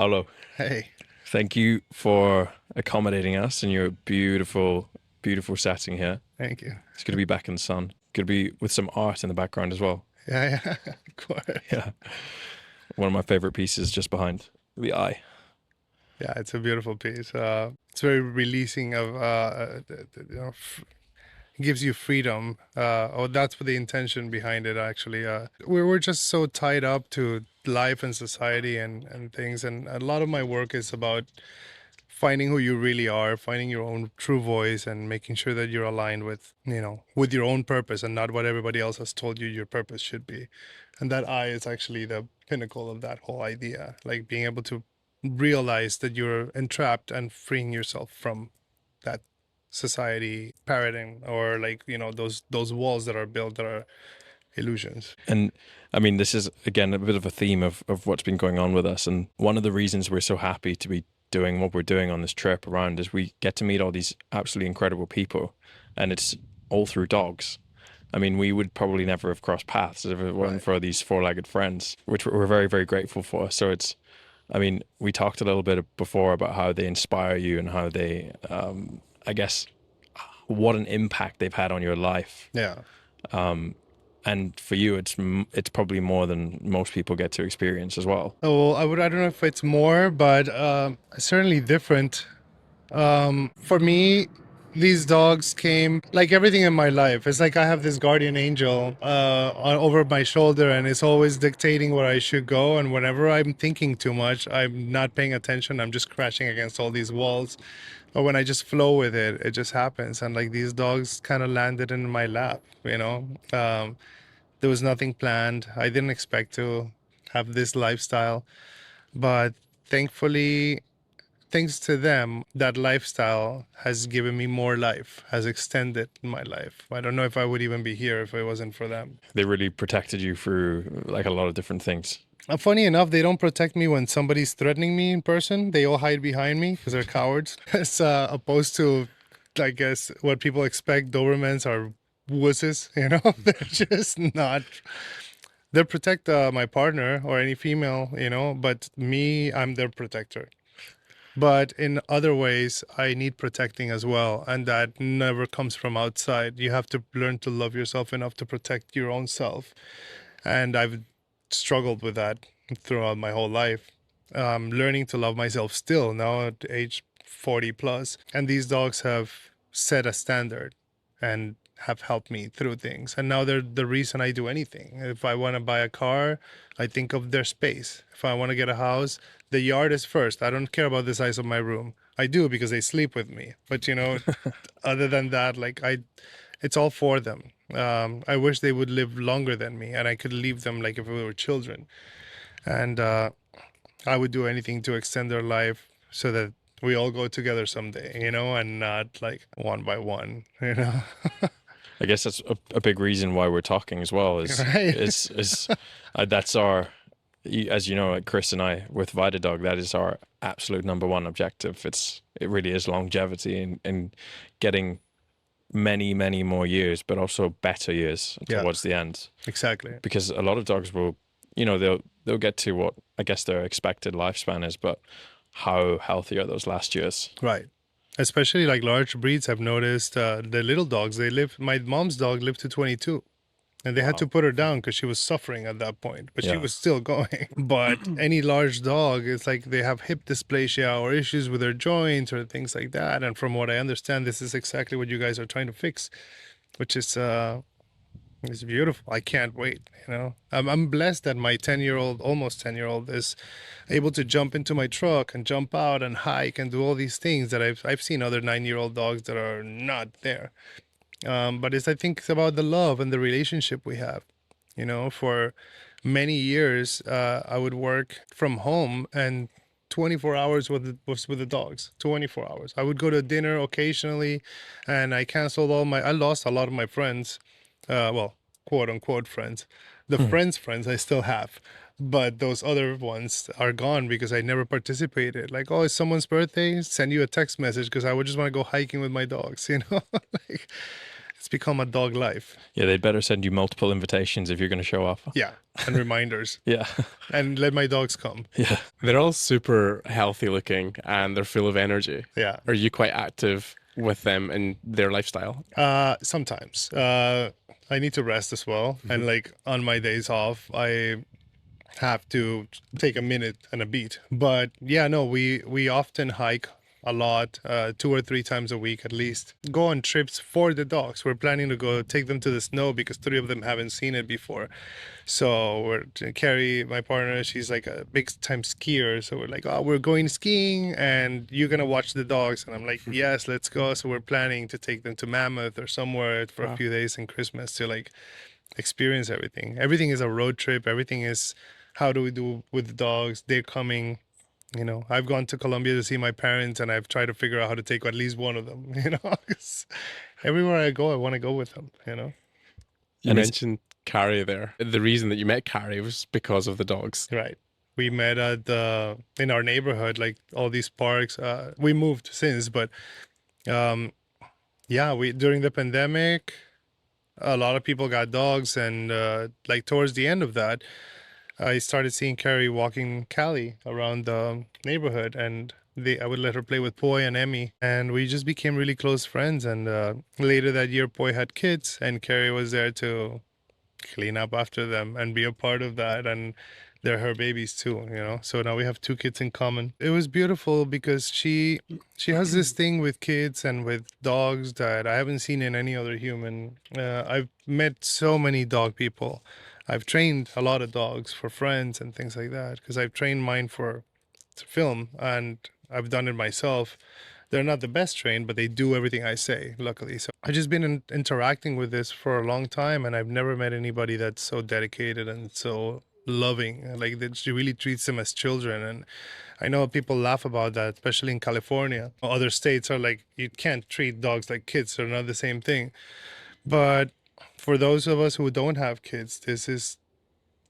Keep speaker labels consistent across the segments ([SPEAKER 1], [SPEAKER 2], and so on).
[SPEAKER 1] Paulo,
[SPEAKER 2] Hey,
[SPEAKER 1] thank you for accommodating us in your beautiful, beautiful setting here.
[SPEAKER 2] thank you.
[SPEAKER 1] It's good to be back in the sun. Good to be with some art in the background as well.
[SPEAKER 2] Yeah, yeah, of course.
[SPEAKER 1] Yeah, one of my favorite pieces just behind the eye.
[SPEAKER 2] Yeah, it's a beautiful piece. It's very releasing of, gives you freedom. That's what the intention behind it, actually. We're just so tied up to life and society and things. And a lot of my work is about finding who you really are, finding your own true voice and making sure that you're aligned with, with your own purpose and not what everybody else has told you your purpose should be. And that I is actually the pinnacle of that whole idea, like being able to realize that you're entrapped and freeing yourself from that society paradigm or like, those walls that are built that are illusions.
[SPEAKER 1] And I mean, this is again a bit of a theme of what's been going on with us. And one of the reasons we're so happy to be doing what we're doing on this trip around is we get to meet all these absolutely incredible people, and it's all through dogs. I mean, we would probably never have crossed paths if it weren't
[SPEAKER 2] Right.
[SPEAKER 1] for these four-legged friends, which we're very, very grateful for. So it's, I mean, we talked a little bit before about how they inspire you and how they, I guess, what an impact they've had on your life.
[SPEAKER 2] Yeah.
[SPEAKER 1] And for you, it's probably more than most people get to experience as well.
[SPEAKER 2] Oh, well, I don't know if it's more, but certainly different. For me, these dogs came like everything in my life. It's like I have this guardian angel over my shoulder, and it's always dictating where I should go. And whenever I'm thinking too much, I'm not paying attention. I'm just crashing against all these walls. But when I just flow with it, it just happens. And like these dogs kind of landed in my lap, there was nothing planned. I didn't expect to have this lifestyle, but thankfully, thanks to them, that lifestyle has given me more life, has extended my life. I don't know if I would even be here if it wasn't for them.
[SPEAKER 1] They really protected you through like a lot of different things.
[SPEAKER 2] Funny enough, they don't protect me when somebody's threatening me in person. They all hide behind me because they're cowards. As opposed to, I guess, what people expect. Dobermans are wusses, They're just not. They'll protect my partner or any female, but me, I'm their protector. But in other ways, I need protecting as well. And that never comes from outside. You have to learn to love yourself enough to protect your own self. And I've struggled with that throughout my whole life. Learning to love myself still now at age 40 plus. And these dogs have set a standard and have helped me through things. And now they're the reason I do anything. If I want to buy a car, I think of their space. If I want to get a house, the yard is first. I don't care about the size of my room. I do because they sleep with me. But other than that, it's all for them. I wish they would live longer than me, and I could leave them like if we were children. And I would do anything to extend their life so that we all go together someday, and not like one by one.
[SPEAKER 1] I guess that's a big reason why we're talking as well. Is
[SPEAKER 2] Right.
[SPEAKER 1] is that's our, as you know, like Chris and I with VitaDog, that is our absolute number one objective. It really is longevity and getting many, many more years, but also better years
[SPEAKER 2] Yeah,
[SPEAKER 1] towards the end.
[SPEAKER 2] exactly.
[SPEAKER 1] Because a lot of dogs will, they'll get to what I guess their expected lifespan is, but how healthy are those last years?
[SPEAKER 2] Right. Especially like large breeds, I've noticed the little dogs, they live, my mom's dog lived to 22. And they had to
[SPEAKER 1] Wow.
[SPEAKER 2] put her down because she was suffering at that point, but she
[SPEAKER 1] Yeah.
[SPEAKER 2] was still going. But any large dog, it's like they have hip dysplasia or issues with their joints or things like that. And from what I understand, this is exactly what you guys are trying to fix, which is beautiful. I can't wait. I'm blessed that my 10-year-old, almost 10-year-old, is able to jump into my truck and jump out and hike and do all these things that I've seen other 9-year-old dogs that are not there. But I think it's about the love and the relationship we have. For many years, I would work from home and 24 hours was with the dogs. 24 hours. I would go to dinner occasionally, and I lost a lot of my friends. Well, quote unquote friends. The friends I still have. But those other ones are gone because I never participated. Like, oh, it's someone's birthday, send you a text message because I would just want to go hiking with my dogs, like, it's It's become a dog life.
[SPEAKER 1] Yeah, they'd better send you multiple invitations if you're going to show up.
[SPEAKER 2] Yeah, and reminders,
[SPEAKER 1] Yeah.
[SPEAKER 2] and let my dogs come.
[SPEAKER 1] Yeah.
[SPEAKER 3] They're all super healthy looking and they're full of energy.
[SPEAKER 2] Yeah.
[SPEAKER 3] Are you quite active with them in their lifestyle?
[SPEAKER 2] Sometimes. I need to rest as well, and like on my days off, I have to take a minute and a beat. But yeah, no, we often hike a lot, 2 or 3 times a week at least. Go on trips for the dogs. We're planning to go take them to the snow because 3 of them haven't seen it before. So Carrie, my partner, she's like a big time skier. So we're like, oh, we're going skiing and you're gonna watch the dogs. And I'm like, yes, let's go. So we're planning to take them to Mammoth or somewhere for a few days in Christmas to like experience everything. Everything is a road trip. Everything is how do we do with the dogs? They're coming. I've gone to Colombia to see my parents, and I've tried to figure out how to take at least one of them. 'Cause everywhere I go, I want to go with them.
[SPEAKER 3] You
[SPEAKER 1] And
[SPEAKER 3] mentioned Carrie there. The reason that you met Carrie was because of the dogs.
[SPEAKER 2] Right. We met in our neighborhood, like all these parks. We moved since, but yeah, we during the pandemic, a lot of people got dogs, and like towards the end of that, I started seeing Carrie walking Callie around the neighborhood, and I would let her play with Poi and Emmy, and we just became really close friends. And later that year, Poi had kids, and Carrie was there to clean up after them and be a part of that. And they're her babies too. So now we have 2 kids in common. It was beautiful because she has this thing with kids and with dogs that I haven't seen in any other human. I've met so many dog people. I've trained a lot of dogs for friends and things like that because I've trained mine for film, and I've done it myself. They're not the best trained, but they do everything I say, luckily. So I've just been interacting with this for a long time, and I've never met anybody that's so dedicated and so loving. Like, that she really treats them as children. And I know people laugh about that, especially in California. Other states are like, you can't treat dogs like kids. They're not the same thing. But for those of us who don't have kids, this is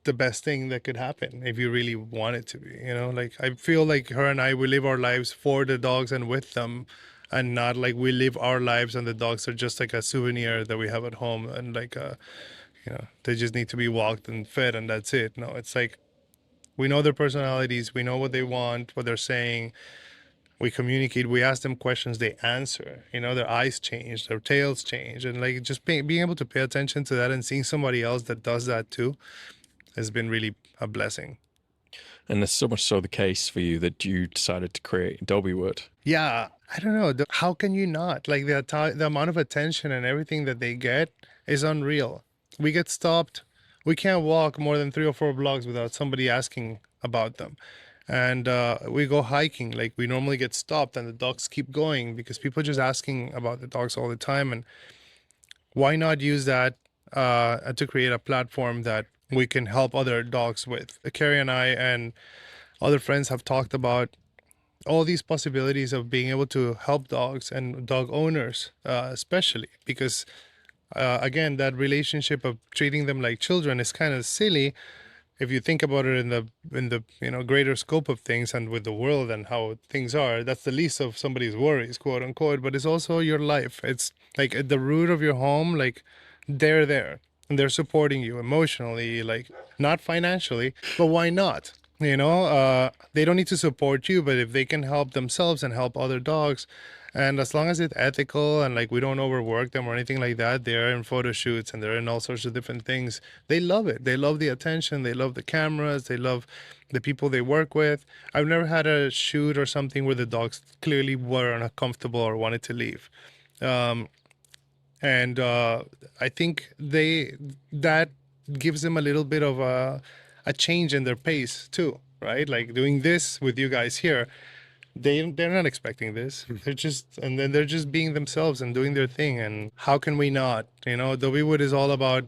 [SPEAKER 2] the best thing that could happen if you really want it to be. Like, I feel like her and I, we live our lives for the dogs and with them, and not like we live our lives and the dogs are just like a souvenir that we have at home, and like they just need to be walked and fed and that's it. No, it's like we know their personalities, we know what they want, what they're saying, we communicate, we ask them questions, they answer. Their eyes change, their tails change, and like just being able to pay attention to that and seeing somebody else that does that too has been really a blessing.
[SPEAKER 1] And it's so much so the case for you that you decided to create Dobiewood.
[SPEAKER 2] Yeah, I don't know. How can you not? Like the amount of attention and everything that they get is unreal. We get stopped. We can't walk more than 3 or 4 blocks without somebody asking about them. And we go hiking. Like, we normally get stopped and the dogs keep going because people are just asking about the dogs all the time. And why not use that to create a platform that we can help other dogs with? Carrie and I and other friends have talked about all these possibilities of being able to help dogs and dog owners, especially because, again, that relationship of treating them like children is kind of silly if you think about it in the greater scope of things and with the world and how things are. That's the least of somebody's worries, quote unquote. But it's also your life. It's like at the root of your home. Like, they're there and they're supporting you emotionally, like not financially, but why not? They don't need to support you, but if they can help themselves and help other dogs, and as long as it's ethical and like we don't overwork them or anything like that, they're in photo shoots and they're in all sorts of different things. They love it. They love the attention. They love the cameras. They love the people they work with. I've never had a shoot or something where the dogs clearly were uncomfortable or wanted to leave. And I think that gives them a little bit of a change in their pace too, right? Like doing this with you guys here, they're not expecting this. They're just being themselves and doing their thing. And how can we not? Dobiewood is all about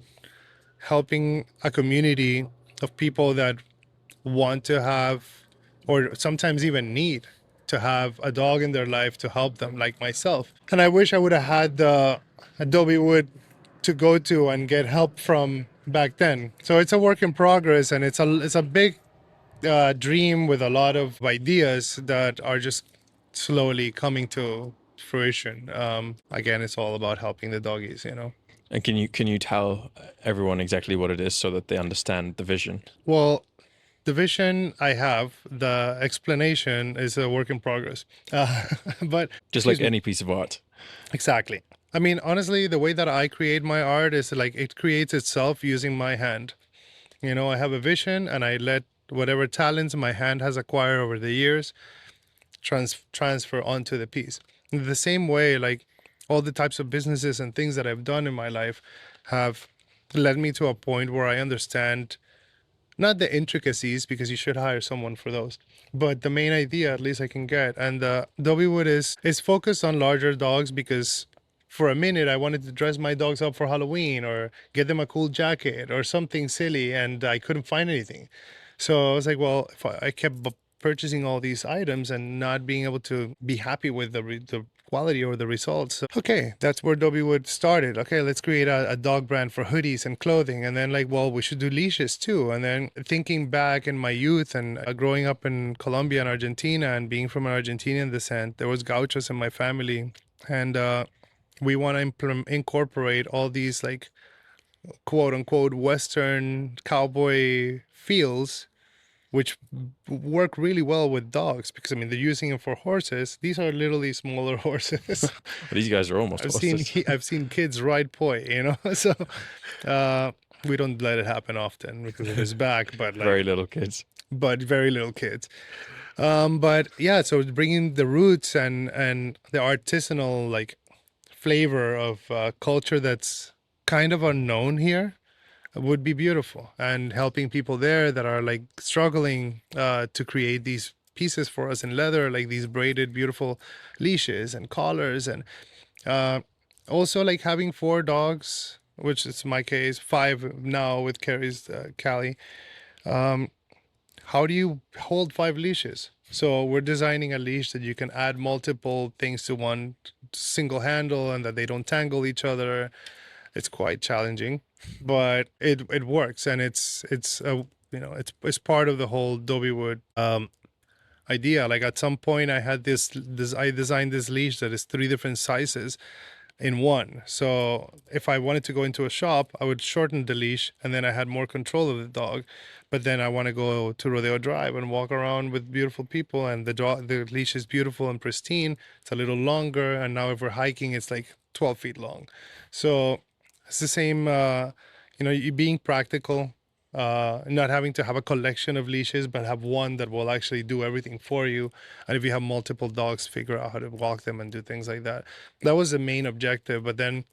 [SPEAKER 2] helping a community of people that want to have, or sometimes even need to have a dog in their life to help them, like myself. And I wish I would have had the Dobiewood to go to and get help from back then. So it's a work in progress, and it's a big dream with a lot of ideas that are just slowly coming to fruition. Again, it's all about helping the doggies.
[SPEAKER 1] And can you tell everyone exactly what it is so that they understand the vision?
[SPEAKER 2] Well, the vision I have, the explanation is a work in progress. But
[SPEAKER 1] Just
[SPEAKER 2] excuse
[SPEAKER 1] like
[SPEAKER 2] me.
[SPEAKER 1] any piece of art.
[SPEAKER 2] Exactly. I mean, honestly, the way that I create my art is like it creates itself using my hand. You know, I have a vision and I let whatever talents my hand has acquired over the years transfer onto the piece. In the same way, like all the types of businesses and things that I've done in my life have led me to a point where I understand not the intricacies because you should hire someone for those, but the main idea at least I can get. And Dobiewood is focused on larger dogs because for a minute I wanted to dress my dogs up for Halloween or get them a cool jacket or something silly, and I couldn't find anything. So I was like, well, if I kept purchasing all these items and not being able to be happy with the quality or the results. So, okay, that's where Dobiewood started. Okay, let's create a dog brand for hoodies and clothing. And then, like, well, we should do leashes too. And then thinking back in my youth and growing up in Colombia and Argentina and being from an Argentinian descent, there was gauchos in my family. And we want to incorporate all these, like, quote unquote, Western cowboy feels which work really well with dogs because I mean they're using them for horses. These are literally smaller horses.
[SPEAKER 1] These guys are almost
[SPEAKER 2] I've seen
[SPEAKER 1] horses.
[SPEAKER 2] I've seen kids ride poi, you know. So we don't let it happen often because of his back, but like
[SPEAKER 1] Very little kids.
[SPEAKER 2] but very little kids. But yeah, so bringing the roots and the artisanal like flavor of culture that's kind of unknown here would be beautiful, and helping people there that are like struggling to create these pieces for us in leather, like these braided beautiful leashes and collars, and uh, also like having 4 dogs, which is my case, 5 now with Carrie's Callie. How do you hold 5 leashes? So we're designing a leash that you can add multiple things to one single handle and that they don't tangle each other. It's quite challenging, but it works, and it's a it's part of the whole Dobiewood idea. Like at some point, I had this I designed this leash that is 3 different sizes in one. So if I wanted to go into a shop, I would shorten the leash, and then I had more control of the dog. But then I want to go to Rodeo Drive and walk around with beautiful people, and the leash is beautiful and pristine. It's a little longer, and now if we're hiking, it's like 12 feet long. So it's the same, you being practical, not having to have a collection of leashes, but have one that will actually do everything for you. And if you have multiple dogs, figure out how to walk them and do things like that. That was the main objective. But then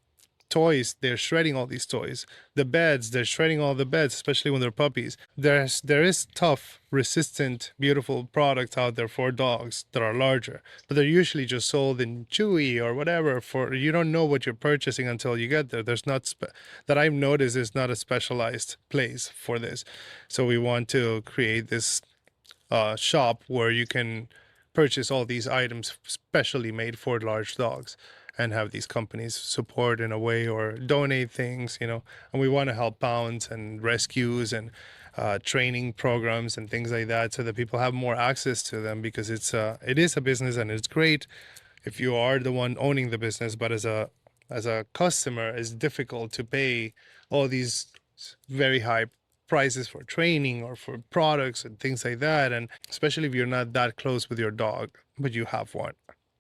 [SPEAKER 2] toys, they're shredding all these toys. The beds, they're shredding all the beds, especially when they're puppies. There is tough, resistant, beautiful products out there for dogs that are larger, but they're usually just sold in Chewy or whatever. For you don't know what you're purchasing until you get there. There's not that I've noticed is not a specialized place for this. So we want to create this shop where you can purchase all these items specially made for large dogs, and have these companies support in a way or donate things, and we want to help pounds and rescues and training programs and things like that so that people have more access to them, because it is a business and it's great if you are the one owning the business, but as a customer it's difficult to pay all these very high prices for training or for products and things like that, and especially if you're not that close with your dog but you have one.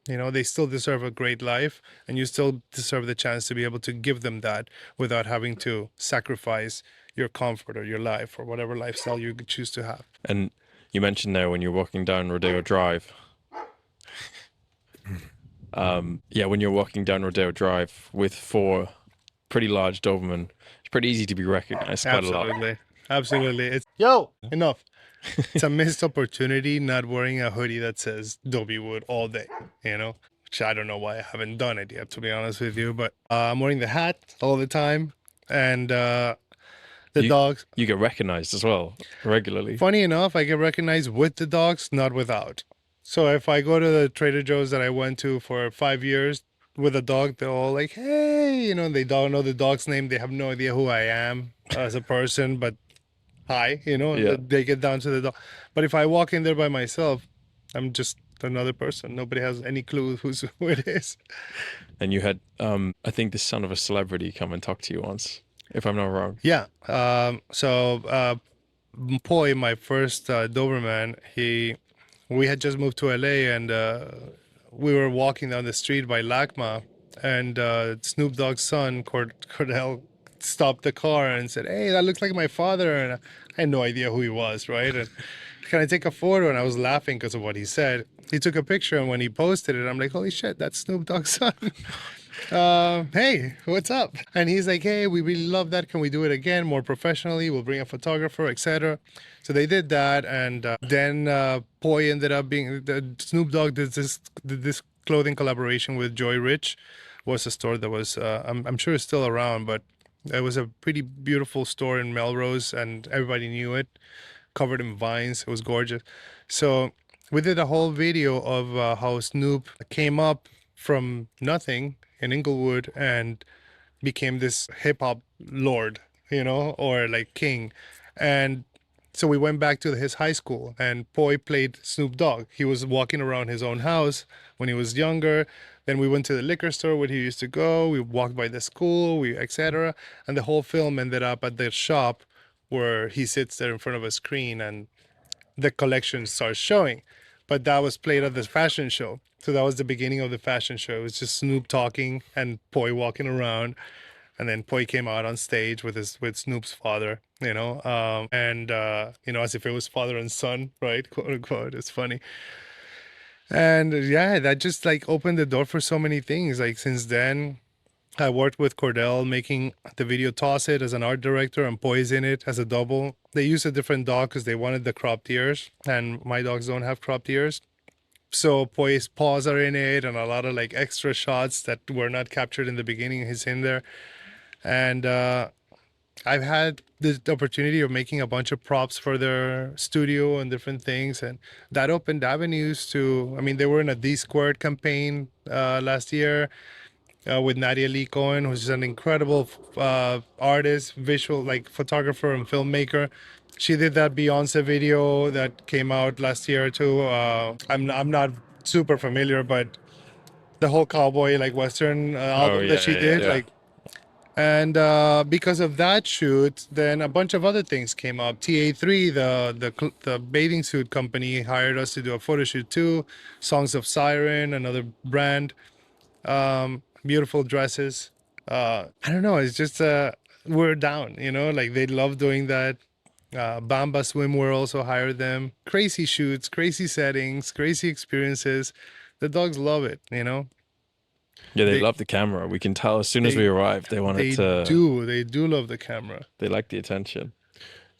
[SPEAKER 2] They still deserve a great life, and you still deserve the chance to be able to give them that without having to sacrifice your comfort or your life or whatever lifestyle you could choose to have.
[SPEAKER 1] And you mentioned there when you're walking down Rodeo Drive. Yeah, when you're walking down Rodeo Drive with 4 pretty large Doberman, it's pretty easy to be recognized quite a lot.
[SPEAKER 2] Absolutely. It's enough. It's a missed opportunity not wearing a hoodie that says Dobiewood all day, which I don't know why I haven't done it yet, to be honest with you. But I'm wearing the hat all the time, and the dogs.
[SPEAKER 1] You get recognized as well regularly.
[SPEAKER 2] Funny enough, I get recognized with the dogs, not without. So if I go to the Trader Joe's that I went to for 5 years with a dog, they're all like, hey, they don't know the dog's name. They have no idea who I am as a person, but hi,
[SPEAKER 1] Yeah.
[SPEAKER 2] they get down to the dog. But if I walk in there by myself, I'm just another person. Nobody has any clue who it is.
[SPEAKER 1] And you had, I think, the son of a celebrity come and talk to you once, if I'm not wrong.
[SPEAKER 2] Yeah. Poi, my first Doberman, we had just moved to LA, and we were walking down the street by LACMA, and Snoop Dogg's son, Cordell, stopped the car and said, "Hey, that looks like my father." And I had no idea who he was, right? And can I take a photo? And I was laughing because of what he said. He took a picture, and when he posted it, I'm like, "Holy shit, that's Snoop Dogg's son." Hey, what's up? And he's like, hey, we really love that. Can we do it again more professionally? We'll bring a photographer, etc. So they did that, and then Poi ended up being Snoop Dogg did this clothing collaboration with Joy Rich. Was a store that was I'm sure it's still around, but it was a pretty beautiful store in Melrose, and everybody knew it. Covered in vines, it was gorgeous. So we did a whole video of how Snoop came up from nothing in Inglewood and became this hip hop lord, or like king. And so we went back to his high school, and Poi played Snoop Dogg. He was walking around his own house when he was younger. Then we went to the liquor store where he used to go. We walked by the school, etc. And the whole film ended up at the shop where he sits there in front of a screen and the collection starts showing. But that was played at the fashion show. So that was the beginning of the fashion show. It was just Snoop talking and Poi walking around. And then Poi came out on stage with Snoop's father, as if it was father and son, right? Quote unquote. It's funny. And yeah, that just like opened the door for so many things. Like since then, I worked with Cordell making the video Toss It as an art director, and Poi's in it as a double. They used a different dog because they wanted the cropped ears, and my dogs don't have cropped ears. So Poi's paws are in it, and a lot of like extra shots that were not captured in the beginning is in there. And I've had the opportunity of making a bunch of props for their studio and different things, and that opened avenues to. I mean, they were in a D Squared campaign last year. With Nadia Lee Cohen, who's an incredible artist, visual, like photographer and filmmaker. She did that Beyonce video that came out last year too. I'm not super familiar, but the whole cowboy like Western album that she did,
[SPEAKER 1] yeah.
[SPEAKER 2] like, and because of that shoot, then a bunch of other things came up. TA3, the bathing suit company, hired us to do a photo shoot too. Songs of Siren, another brand. Beautiful dresses. I don't know. It's just we're down, like they love doing that. Bamba Swimwear also hired them. Crazy shoots, crazy settings, crazy experiences. The dogs love it,
[SPEAKER 1] Yeah, they love the camera. We can tell as soon as we arrived, they wanted to.
[SPEAKER 2] They do love the camera.
[SPEAKER 1] They like the attention.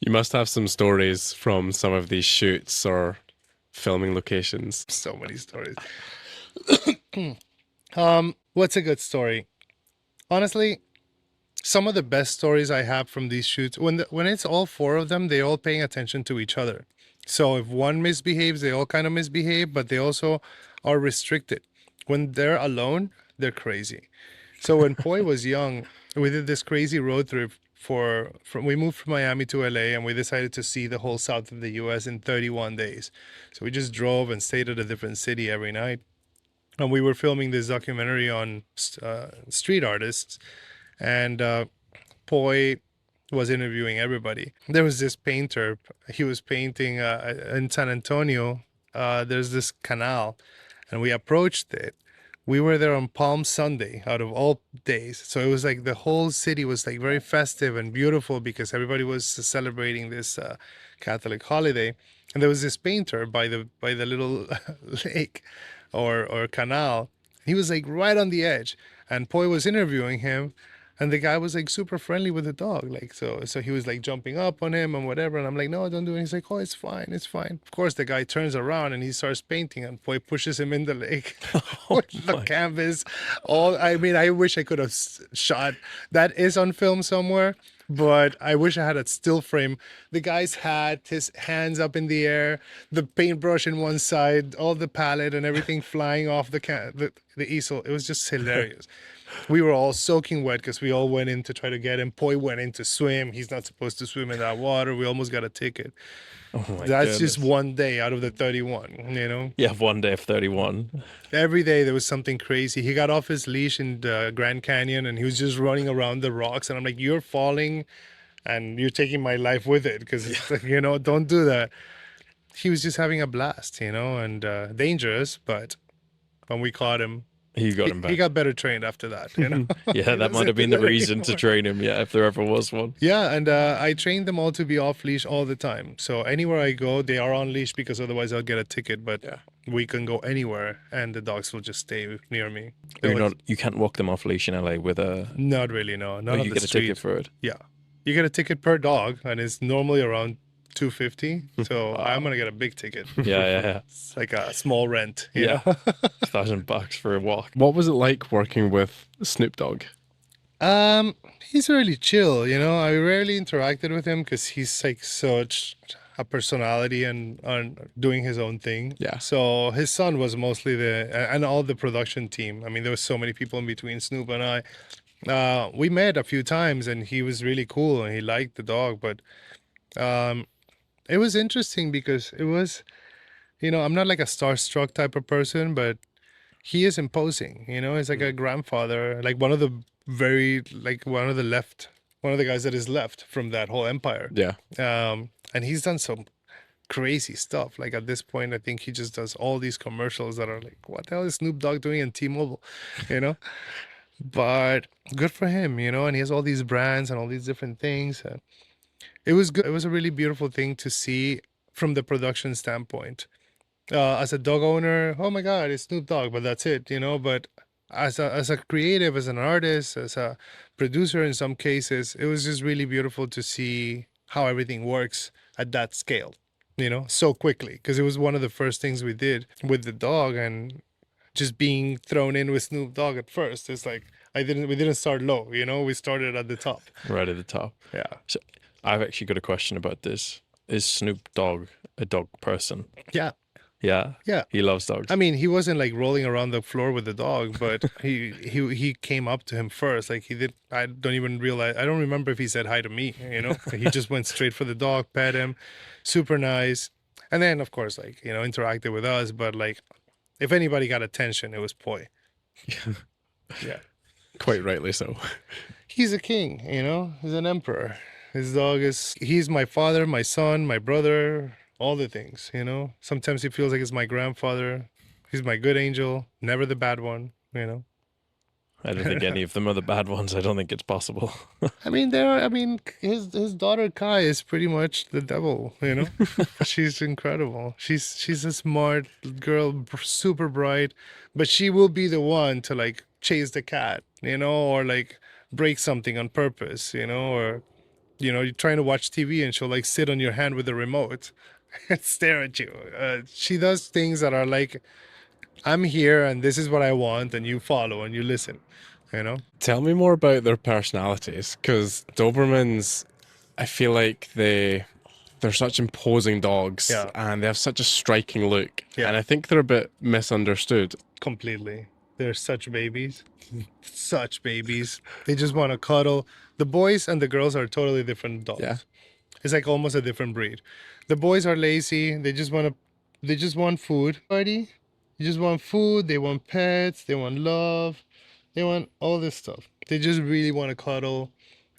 [SPEAKER 3] You must have some stories from some of these shoots or filming locations.
[SPEAKER 2] So many stories. What's a good story? Honestly, some of the best stories I have from these shoots, when it's all four of them, they all paying attention to each other. So if one misbehaves, they all kind of misbehave, but they also are restricted. When they're alone, they're crazy. So when Poi was young, we did this crazy road trip we moved from Miami to LA, and we decided to see the whole south of the US in 31 days. So we just drove and stayed at a different city every night. And we were filming this documentary on street artists, and Poi was interviewing everybody. There was this painter. He was painting in San Antonio. There's this canal, and we approached it. We were there on Palm Sunday out of all days. So it was like the whole city was like very festive and beautiful because everybody was celebrating this Catholic holiday. And there was this painter by the little lake or canal. He was like right on the edge, and Poi was interviewing him, and the guy was like super friendly with the dog, like so he was like jumping up on him and whatever, and I'm like, no, don't do it. He's like, oh, it's fine. Of course, the guy turns around and he starts painting, and Poi pushes him in the lake with the canvas. I wish I could have shot that. Is on film somewhere, but I wish I had a still frame. The guy's hat, his hands up in the air, the paintbrush in one side, all the palette and everything flying off the easel. It was just hilarious. We were all soaking wet because we all went in to try to get him. Poi went in to swim. He's not supposed to swim in that water. We almost got a ticket.
[SPEAKER 1] Oh my
[SPEAKER 2] That's
[SPEAKER 1] goodness.
[SPEAKER 2] just one day out of the 31, you know?
[SPEAKER 1] You have one day of 31.
[SPEAKER 2] Every day there was something crazy. He got off his leash in the Grand Canyon and he was just running around the rocks. And I'm like, you're falling and you're taking my life with it because, you know, don't do that. He was just having a blast, you know, and dangerous. But when we caught him,
[SPEAKER 1] You got him back.
[SPEAKER 2] he got better trained after that, you know?
[SPEAKER 1] Yeah, that might have been the reason to train him. Yeah, if there ever was one.
[SPEAKER 2] Yeah, and I train them all to be off leash all the time. So anywhere I go, they are on leash because otherwise I'll get a ticket. But we can go anywhere, and the dogs will just stay near me.
[SPEAKER 1] You can't walk them off leash in LA with a.
[SPEAKER 2] Not really, no. Not on
[SPEAKER 1] you
[SPEAKER 2] the
[SPEAKER 1] get a
[SPEAKER 2] street.
[SPEAKER 1] ticket for it.
[SPEAKER 2] Yeah, you get a ticket per dog, and it's normally around $250. So I'm gonna get a big ticket.
[SPEAKER 1] Yeah.
[SPEAKER 2] It's like a small rent. You
[SPEAKER 1] Yeah.
[SPEAKER 2] know?
[SPEAKER 1] $1,000 for a walk.
[SPEAKER 3] What was it like working with Snoop Dogg?
[SPEAKER 2] He's really chill, you know. I rarely interacted with him because he's like such a personality and doing his own thing.
[SPEAKER 3] Yeah.
[SPEAKER 2] So his son was mostly and all the production team. I mean, there was so many people in between Snoop and I. We met a few times and he was really cool and he liked the dog, but it was interesting because it was, you know, I'm not like a starstruck type of person, but he is imposing, you know. He's like a grandfather, like one of the guys that is left from that whole empire.
[SPEAKER 3] Yeah.
[SPEAKER 2] And he's done some crazy stuff. Like at this point, I think he just does all these commercials that are like, what the hell is Snoop Dogg doing in T-Mobile, you know? But good for him, you know. And he has all these brands and all these different things. It was good. It was a really beautiful thing to see from the production standpoint. As a dog owner, oh my God, it's Snoop Dogg, but that's it, you know. But as a creative, as an artist, as a producer in some cases, it was just really beautiful to see how everything works at that scale, you know, so quickly. Because it was one of the first things we did with the dog, and just being thrown in with Snoop Dogg at first, it's like we didn't start low, you know, we started at the top.
[SPEAKER 1] Right at the top.
[SPEAKER 2] Yeah.
[SPEAKER 1] So I've actually got a question about this. Is Snoop Dogg a dog person?
[SPEAKER 2] Yeah.
[SPEAKER 1] Yeah.
[SPEAKER 2] Yeah.
[SPEAKER 1] He loves dogs.
[SPEAKER 2] I mean, he wasn't like rolling around the floor with the dog, but he came up to him first. Like he did. I don't even realize. I don't remember if he said hi to me. You know, he just went straight for the dog, pet him, super nice, and then of course, like, you know, interacted with us. But like, if anybody got attention, it was Poi. Yeah.
[SPEAKER 3] Quite rightly so.
[SPEAKER 2] He's a king. You know, he's an emperor. He's my father, my son, my brother. All the things, you know. Sometimes he feels like it's my grandfather. He's my good angel, never the bad one, you know.
[SPEAKER 1] I don't think any of them are the bad ones. I don't think it's possible.
[SPEAKER 2] I mean, his daughter Kai is pretty much the devil, you know. She's incredible. She's a smart girl, super bright, but she will be the one to like chase the cat, you know, or like break something on purpose, you know, or, you know, you're trying to watch TV and she'll like sit on your hand with the remote and stare at you. She does things that are like, I'm here and this is what I want, and you follow and you listen, you know?
[SPEAKER 3] Tell me more about their personalities, because Dobermans, I feel like they're such imposing dogs,
[SPEAKER 2] Yeah.
[SPEAKER 3] and they have such a striking look,
[SPEAKER 2] Yeah.
[SPEAKER 3] and I think they're a bit misunderstood.
[SPEAKER 2] Completely. They're such babies. Such babies. They just want to cuddle. The boys and the girls are totally different dogs.
[SPEAKER 3] Yeah.
[SPEAKER 2] It's like almost a different breed. The boys are lazy. They just want food. Buddy, you just want food. They want pets. They want love. They want all this stuff. They just really want to cuddle.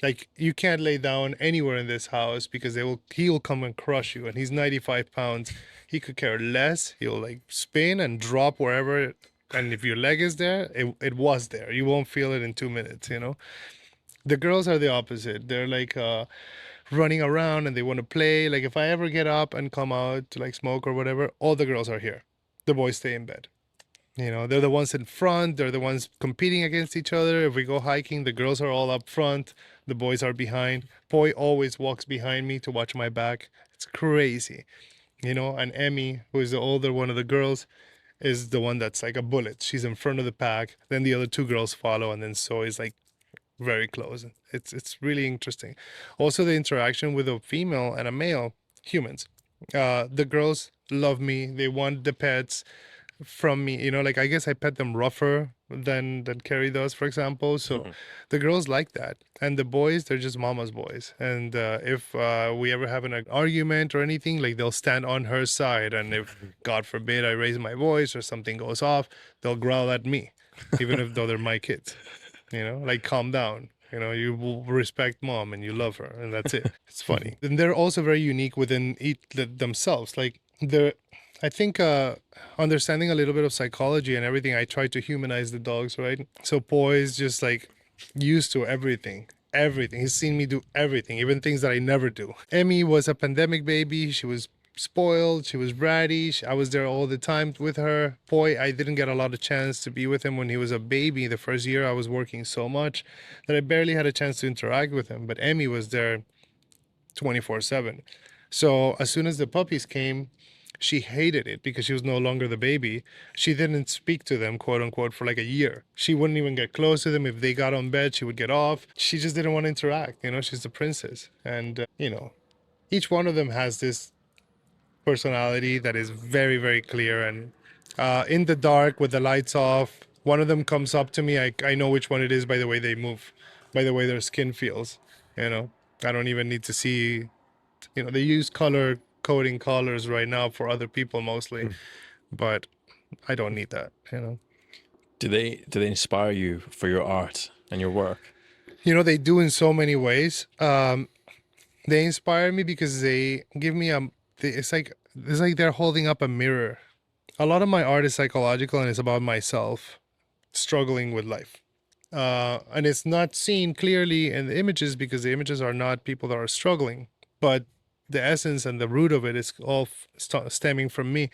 [SPEAKER 2] Like, you can't lay down anywhere in this house because he'll come and crush you. And he's 95 pounds. He could care less. He'll like spin and drop wherever. And if your leg is there, it was there. You won't feel it in 2 minutes, you know? The girls are the opposite. They're like running around and they want to play. Like, if I ever get up and come out to like smoke or whatever, all the girls are here. The boys stay in bed. You know, they're the ones in front. They're the ones competing against each other. If we go hiking, the girls are all up front. The boys are behind. Poi always walks behind me to watch my back. It's crazy. You know, and Emmy, who is the older one of the girls, is the one that's like a bullet. She's in front of the pack. Then the other two girls follow, and then Soy is like very close. It's really interesting. Also, the interaction with a female and a male, humans. The girls love me. They want the pets. from me. Like I guess I pet them rougher than Carrie does, for example. So
[SPEAKER 1] Mhm.
[SPEAKER 2] the girls like that, and the boys, they're just mama's boys. And if we ever have an argument or anything, like they'll stand on her side, and if God forbid I raise my voice or something goes off, they'll growl at me, even if though they're my kids. Like calm down. You will respect mom and you love her, and that's it. It's funny. And they're also very unique within themselves. Like I think understanding a little bit of psychology and everything, I try to humanize the dogs, right? So Poi is just like used to everything. Everything. He's seen me do everything, even things that I never do. Emmy was a pandemic baby. She was spoiled. She was bratty. I was there all the time with her. Poi, I didn't get a lot of chance to be with him when he was a baby. The first year I was working so much that I barely had a chance to interact with him. But Emmy was there 24/7. So as soon as the puppies came, she hated it because she was no longer the baby. She didn't speak to them, quote unquote, for like a year. She wouldn't even get close to them. If they got on bed, she would get off. She just didn't want to interact. She's the princess. And, each one of them has this personality that is very, very clear. And in the dark with the lights off, one of them comes up to me. I know which one it is by the way they move, by the way their skin feels. I don't even need to see. They use color coding collars right now for other people mostly, but I don't need that.
[SPEAKER 1] Do they inspire you for your art and your work?
[SPEAKER 2] They do in so many ways. They inspire me because they give me it's like they're holding up a mirror. A lot of my art is psychological and it's about myself struggling with life. And it's not seen clearly in the images because the images are not people that are struggling, but the essence and the root of it is all stemming from me,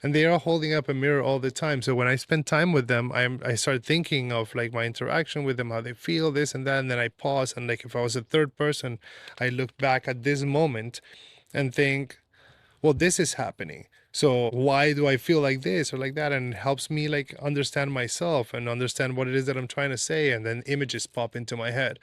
[SPEAKER 2] and they are holding up a mirror all the time. So when I spend time with them, I start thinking of like my interaction with them, how they feel, this and that, and then I pause and like if I was a third person, I look back at this moment and think, well, this is happening. So why do I feel like this or like that? And it helps me like understand myself and understand what it is that I'm trying to say. And then images pop into my head.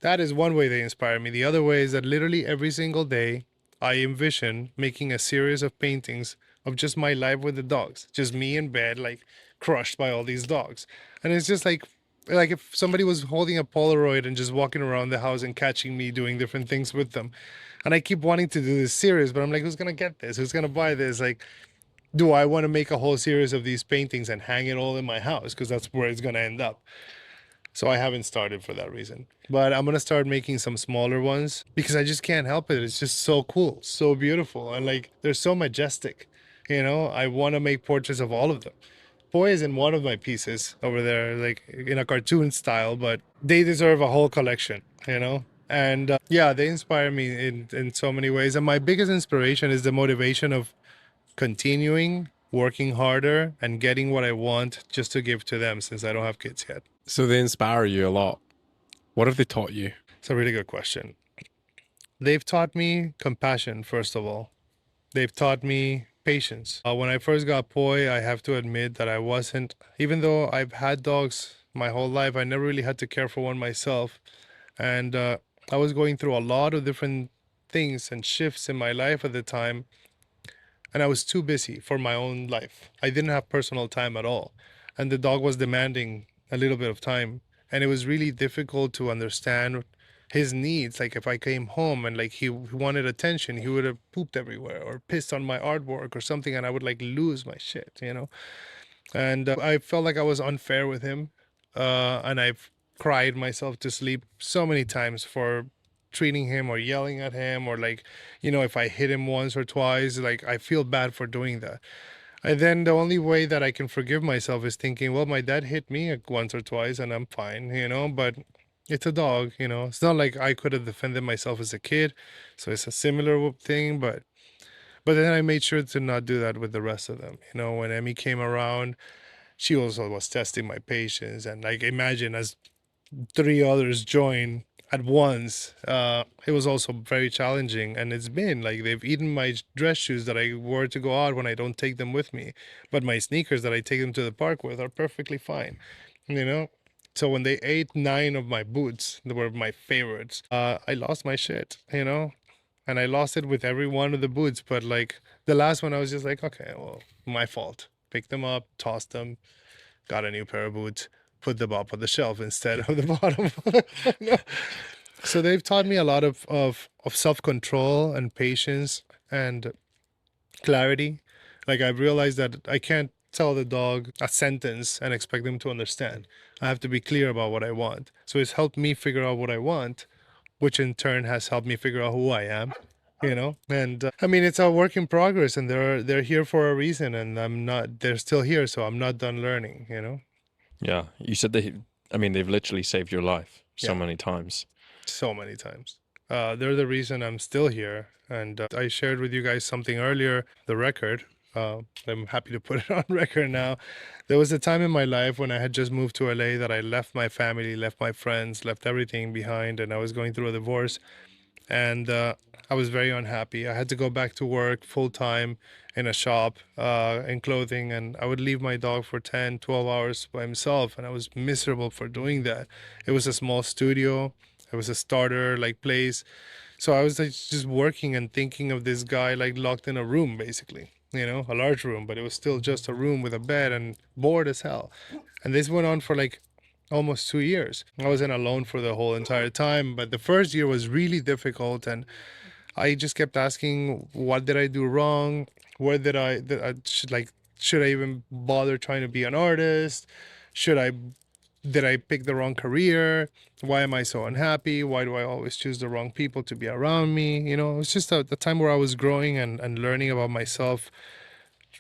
[SPEAKER 2] That is one way they inspire me. The other way is that literally every single day I envision making a series of paintings of just my life with the dogs, just me in bed, like crushed by all these dogs. And it's just like if somebody was holding a Polaroid and just walking around the house and catching me doing different things with them. And I keep wanting to do this series, but I'm like, who's gonna get this? Who's gonna buy this? Like, do I want to make a whole series of these paintings and hang it all in my house? Because that's where it's gonna end up. So I haven't started for that reason. But I'm gonna start making some smaller ones because I just can't help it. It's just so cool, so beautiful, and like they're so majestic. I want to make portraits of all of them. Boy is in one of my pieces over there, like in a cartoon style, but they deserve a whole collection, And yeah, they inspire me in so many ways. And my biggest inspiration is the motivation of continuing working harder and getting what I want just to give to them since I don't have kids yet.
[SPEAKER 3] So they inspire you a lot. What have they taught you?
[SPEAKER 2] It's a really good question. They've taught me compassion, first of all. They've taught me patience. When I first got Poi, I have to admit that I wasn't, even though I've had dogs my whole life, I never really had to care for one myself. And I was going through a lot of different things and shifts in my life at the time. And I was too busy for my own life. I didn't have personal time at all. And the dog was demanding a little bit of time. And it was really difficult to understand his needs. Like if I came home and like he wanted attention, he would have pooped everywhere or pissed on my artwork or something, and I would like lose my shit. And I felt like I was unfair with him. And I've cried myself to sleep so many times for treating him or yelling at him or like, if I hit him once or twice, like I feel bad for doing that. And then the only way that I can forgive myself is thinking, well, my dad hit me once or twice and I'm fine. But it's a dog. It's not like I could have defended myself as a kid. So it's a similar thing, but then I made sure to not do that with the rest of them. When Emmy came around, she also was testing my patience. And like imagine as three others join at once, it was also very challenging. And it's been like they've eaten my dress shoes that I wore to go out when I don't take them with me, but my sneakers that I take them to the park with are perfectly fine. you know so when they ate 9 of my boots that were my favorites, I lost my shit. And I lost it with every one of the boots. But like the last one, I was just like, okay, well, my fault picked them up, tossed them, got a new pair of boots, put them up on the shelf instead of the bottom. So they've taught me a lot of self-control and patience and clarity. Like I've realized that I can't tell the dog a sentence and expect them to understand. I have to be clear about what I want. So it's helped me figure out what I want, which in turn has helped me figure out who I am. And I mean, it's a work in progress, and they're here for a reason, and I'm not. They're still here, so I'm not done learning.
[SPEAKER 1] Yeah, you said I mean, they've literally saved your life so
[SPEAKER 2] Yeah.
[SPEAKER 1] many times.
[SPEAKER 2] So many times. They're the reason I'm still here. And I shared with you guys something earlier, the record. I'm happy to put it on record now. There was a time in my life when I had just moved to LA that I left my family, left my friends, left everything behind, and I was going through a divorce. And I was very unhappy. I had to go back to work full time in a shop in clothing, and I would leave my dog for 10, 12 hours by himself, and I was miserable for doing that. It was a small studio. It was a starter like place. So I was like just working and thinking of this guy like locked in a room, basically, a large room, but it was still just a room with a bed and bored as hell. And this went on for like almost 2 years. I wasn't alone for the whole entire time, but the first year was really difficult. And I just kept asking, what did I do wrong? Where should I even bother trying to be an artist? Should I did I pick the wrong career? Why am I so unhappy? Why do I always choose the wrong people to be around me? It was just the time where I was growing and learning about myself,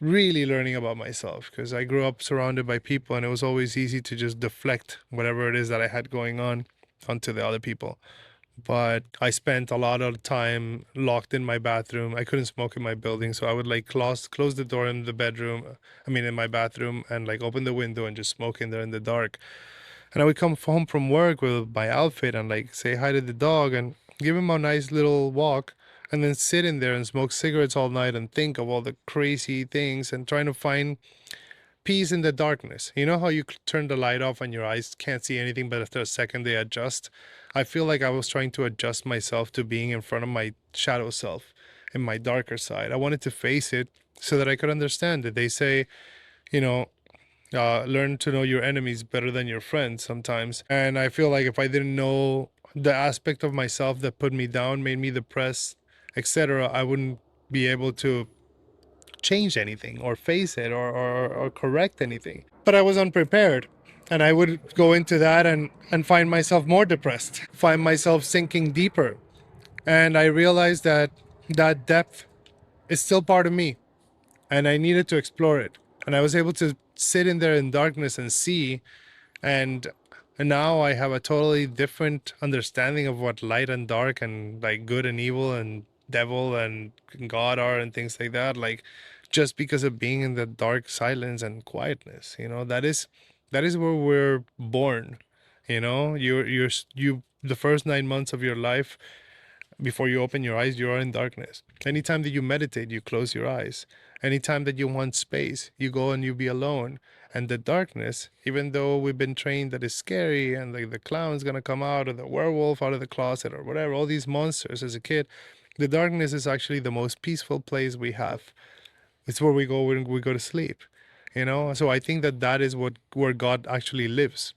[SPEAKER 2] really learning about myself, because I grew up surrounded by people and it was always easy to just deflect whatever it is that I had going on onto the other people. But I spent a lot of time locked in my bathroom. I couldn't smoke in my building, so I would like close the door in the bedroom, in my bathroom, and like open the window and just smoke in there in the dark. And I would come home from work with my outfit and like say hi to the dog and give him a nice little walk, and then sit in there and smoke cigarettes all night and think of all the crazy things and trying to find peace in the darkness. You know how you turn the light off and your eyes can't see anything, but after a second they adjust? I feel like I was trying to adjust myself to being in front of my shadow self in my darker side. I wanted to face it so that I could understand it. They say, you know, learn to know your enemies better than your friends sometimes. And I feel like if I didn't know the aspect of myself that put me down, made me depressed, etc., I wouldn't be able to change anything or face it or correct anything. But I was unprepared. And I would go into that and find myself more depressed, find myself sinking deeper. And I realized that that depth is still part of me and I needed to explore it. And I was able to sit in there in darkness and see, and now I have a totally different understanding of what light and dark and like good and evil and devil and God are and things like that. Like just because of being in the dark silence and quietness, that is where we're born. You the first 9 months of your life before you open your eyes, you are in darkness. Anytime that you meditate, you close your eyes. Anytime that you want space, you go and you be alone. And the darkness, even though we've been trained that it's scary and like the clown's gonna come out or the werewolf out of the closet or whatever, all these monsters as a kid, the darkness is actually the most peaceful place we have. It's where we go when we go to sleep. So I think that is where God actually lives,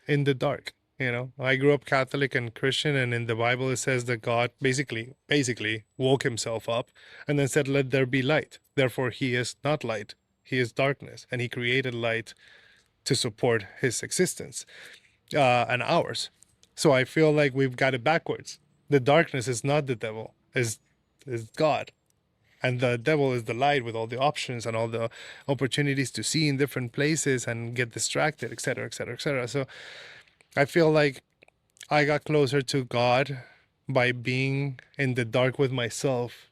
[SPEAKER 2] in the dark. I grew up Catholic and Christian, and in the Bible it says that God basically woke himself up and then said, "Let there be light." Therefore, he is not light; he is darkness, and he created light to support his existence and ours. So I feel like we've got it backwards. The darkness is not the devil; is God. And the devil is the light with all the options and all the opportunities to see in different places and get distracted, etc., etc., etc. So I feel like I got closer to God by being in the dark with myself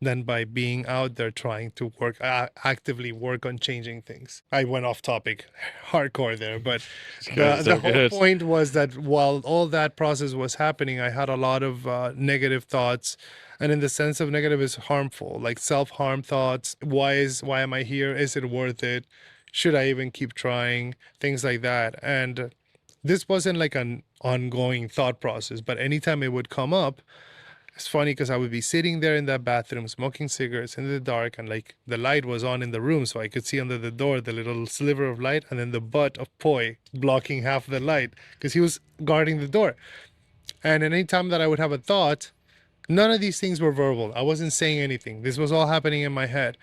[SPEAKER 2] than by being out there trying to actively work on changing things. I went off topic hardcore there, but the whole
[SPEAKER 1] Good.
[SPEAKER 2] point was that while all that process was happening, I had a lot of negative thoughts. And in the sense of negative is harmful, like self-harm thoughts. Why am I here? Is it worth it? Should I even keep trying? Things like that. And this wasn't like an ongoing thought process, but anytime it would come up, It's funny because I would be sitting there in that bathroom smoking cigarettes in the dark, and like the light was on in the room, so I could see under the door the little sliver of light, and then the butt of Poi blocking half the light because he was guarding the door. And any time that I would have a thought, none of these things were verbal. I wasn't saying anything. This was all happening in my head.